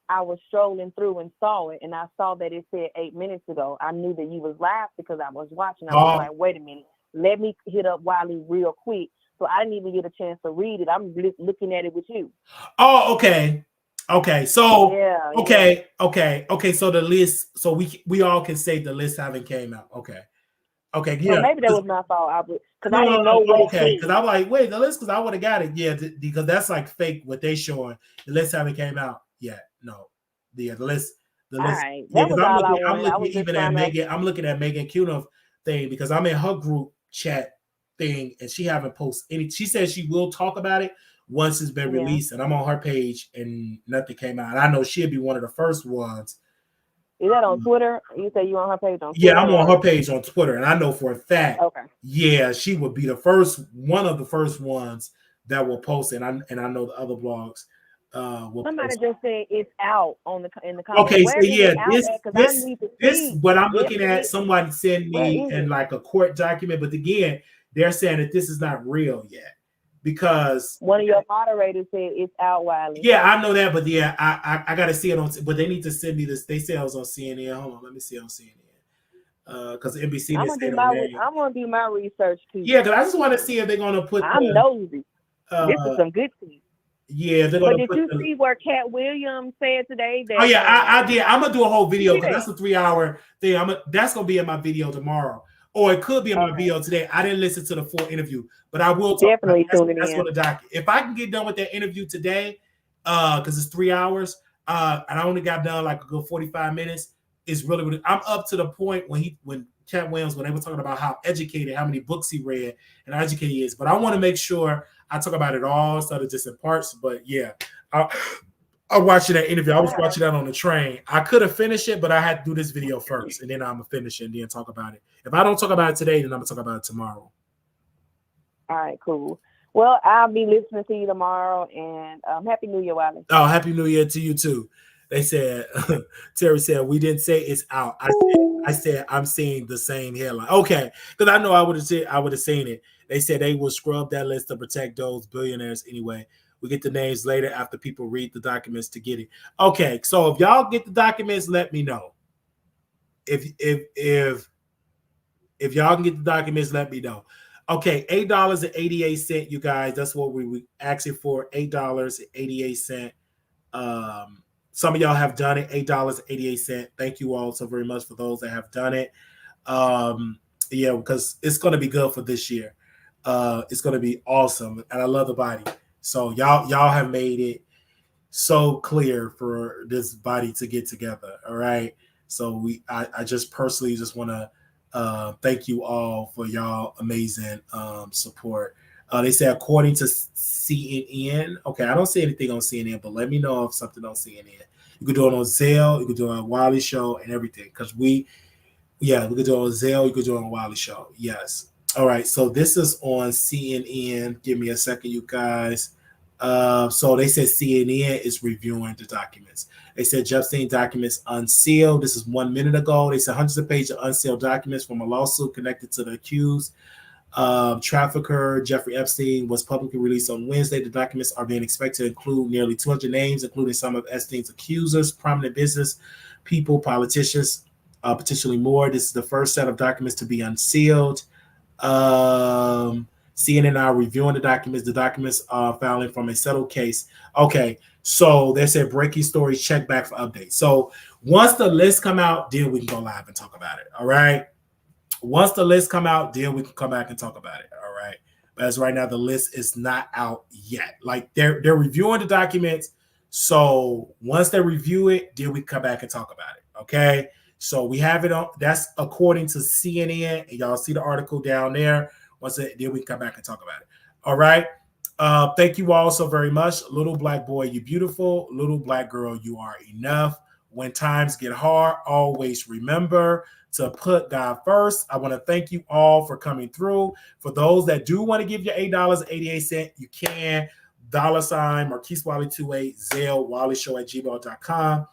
I was strolling through and saw it, and I saw that it said 8 minutes ago. I knew that you was live because I was watching. I was like, wait a minute, let me hit up Wiley real quick. So I didn't even get a chance to read it. I'm looking at it with you. Oh, okay. Okay, so yeah. Okay. So the list, so we all can say the list haven't came out. Okay, yeah. So maybe that was my fault. Because I didn't know what it said. Because I'm like, wait, the list, because I would have got it. Yeah, because that's like fake what they showing. The list haven't came out yet. No, the list. All right. That was all I wanted. I'm looking at Megan Cuno thing because I'm in her group chat thing, and she haven't posted any. She said she will talk about it once it's been released, and I'm on her page, and nothing came out. I know she'll be one of the first ones. Is that on Twitter? You say you on her page on Twitter? Yeah, I'm on her page on Twitter, and I know for a fact. Okay. Yeah, she would be one of the first ones that will post it, and I know the other blogs will Somebody post. just said it's out in the comments. Okay, Where so yeah, this what I'm looking at. Somebody sent me in like a court document, but again, they're saying that this is not real yet because one of your moderators said it's out, Wiley. Yeah, I know that, but yeah, I got to see it on. But they need to send me this. They say I was on CNN. Hold on, let me see on CNN. Because NBC. I'm gonna do my research too. Yeah, because I just want to see if they're gonna put. I'm nosy. This is some good tea. Yeah, they're gonna. But did you see where Cat Williams said today? That, oh yeah, I did. I'm gonna do a whole video because that's a 3-hour thing. That's gonna be in my video tomorrow, or it could be in my video today. I didn't listen to the full interview, but I will definitely tune in. That's what the doc. If I can get done with that interview today, because it's 3 hours, and I only got done like a good 45 minutes. It's really I'm up to the point when Cat Williams, when they were talking about how educated, how many books he read, and how educated he is. But I want to make sure I talk about it all instead of just in parts. But yeah, I watched that interview. I was watching that on the train. I could have finished it, but I had to do this video first, and then I'm gonna finish it and then talk about it. If I don't talk about it today, then I'm gonna talk about it tomorrow. All right, cool. Well, I'll be listening to you tomorrow, and Happy New Year, Wiley. Oh, Happy New Year to you too. They said, Terry said, we didn't say it's out. I said I'm seeing the same headline. Okay, because I know I would have seen it. They said they will scrub that list to protect those billionaires anyway. We get the names later after people read the documents to get it. Okay, so if y'all get the documents, let me know. If y'all can get the documents, let me know. Okay, $8.88, you guys. That's what we asking for. $8.88. Some of y'all have done it. $8.88. Thank you all so very much for those that have done it. Yeah, because it's going to be good for this year. It's going to be awesome, and I love the body. So y'all have made it so clear for this body to get together. All right. So I just personally just want to thank you all for y'all amazing support. They say according to CNN. Okay, I don't see anything on CNN, but let me know if something on CNN. You can do it on Zelle, you can do it on Wiley Show and everything. Because we could do it on Zelle, you could do it on Wiley Show. Yes. All right, so this is on CNN. Give me a second, you guys. So they said CNN is reviewing the documents. They said Epstein documents unsealed. This is 1 minute ago. They said hundreds of pages of unsealed documents from a lawsuit connected to the accused trafficker Jeffrey Epstein was publicly released on Wednesday. The documents are being expected to include nearly 200 names, including some of Epstein's accusers, prominent business people, politicians, potentially more. This is the first set of documents to be unsealed. CNN are reviewing the documents. The documents are filing from a settled case. Okay, so they said breaking stories, check back for updates. So once the list come out, then we can go live and talk about it. All right. Once the list come out, then we can come back and talk about it. All right. But as right now, the list is not out yet. Like they're reviewing the documents. So once they review it, then we come back and talk about it. Okay. So we have it on. That's according to CNN. And y'all see the article down there. Once it, then we come back and talk about it. All right. Thank you all so very much. Little black boy, you beautiful. Little black girl, you are enough. When times get hard, always remember to put God first. I want to thank you all for coming through. For those that do want to give you $8.88, you can. $ Marquise Wiley 28 Zelle WileyShow@gmail.com.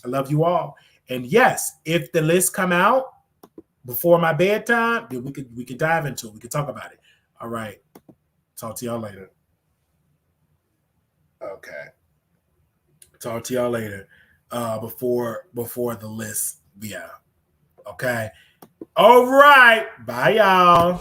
I love you all. And yes, if the list come out before my bedtime, then we can dive into it. We can talk about it. All right. Talk to y'all later. Okay. Talk to y'all later. Before the list be out. Okay. All right. Bye, y'all.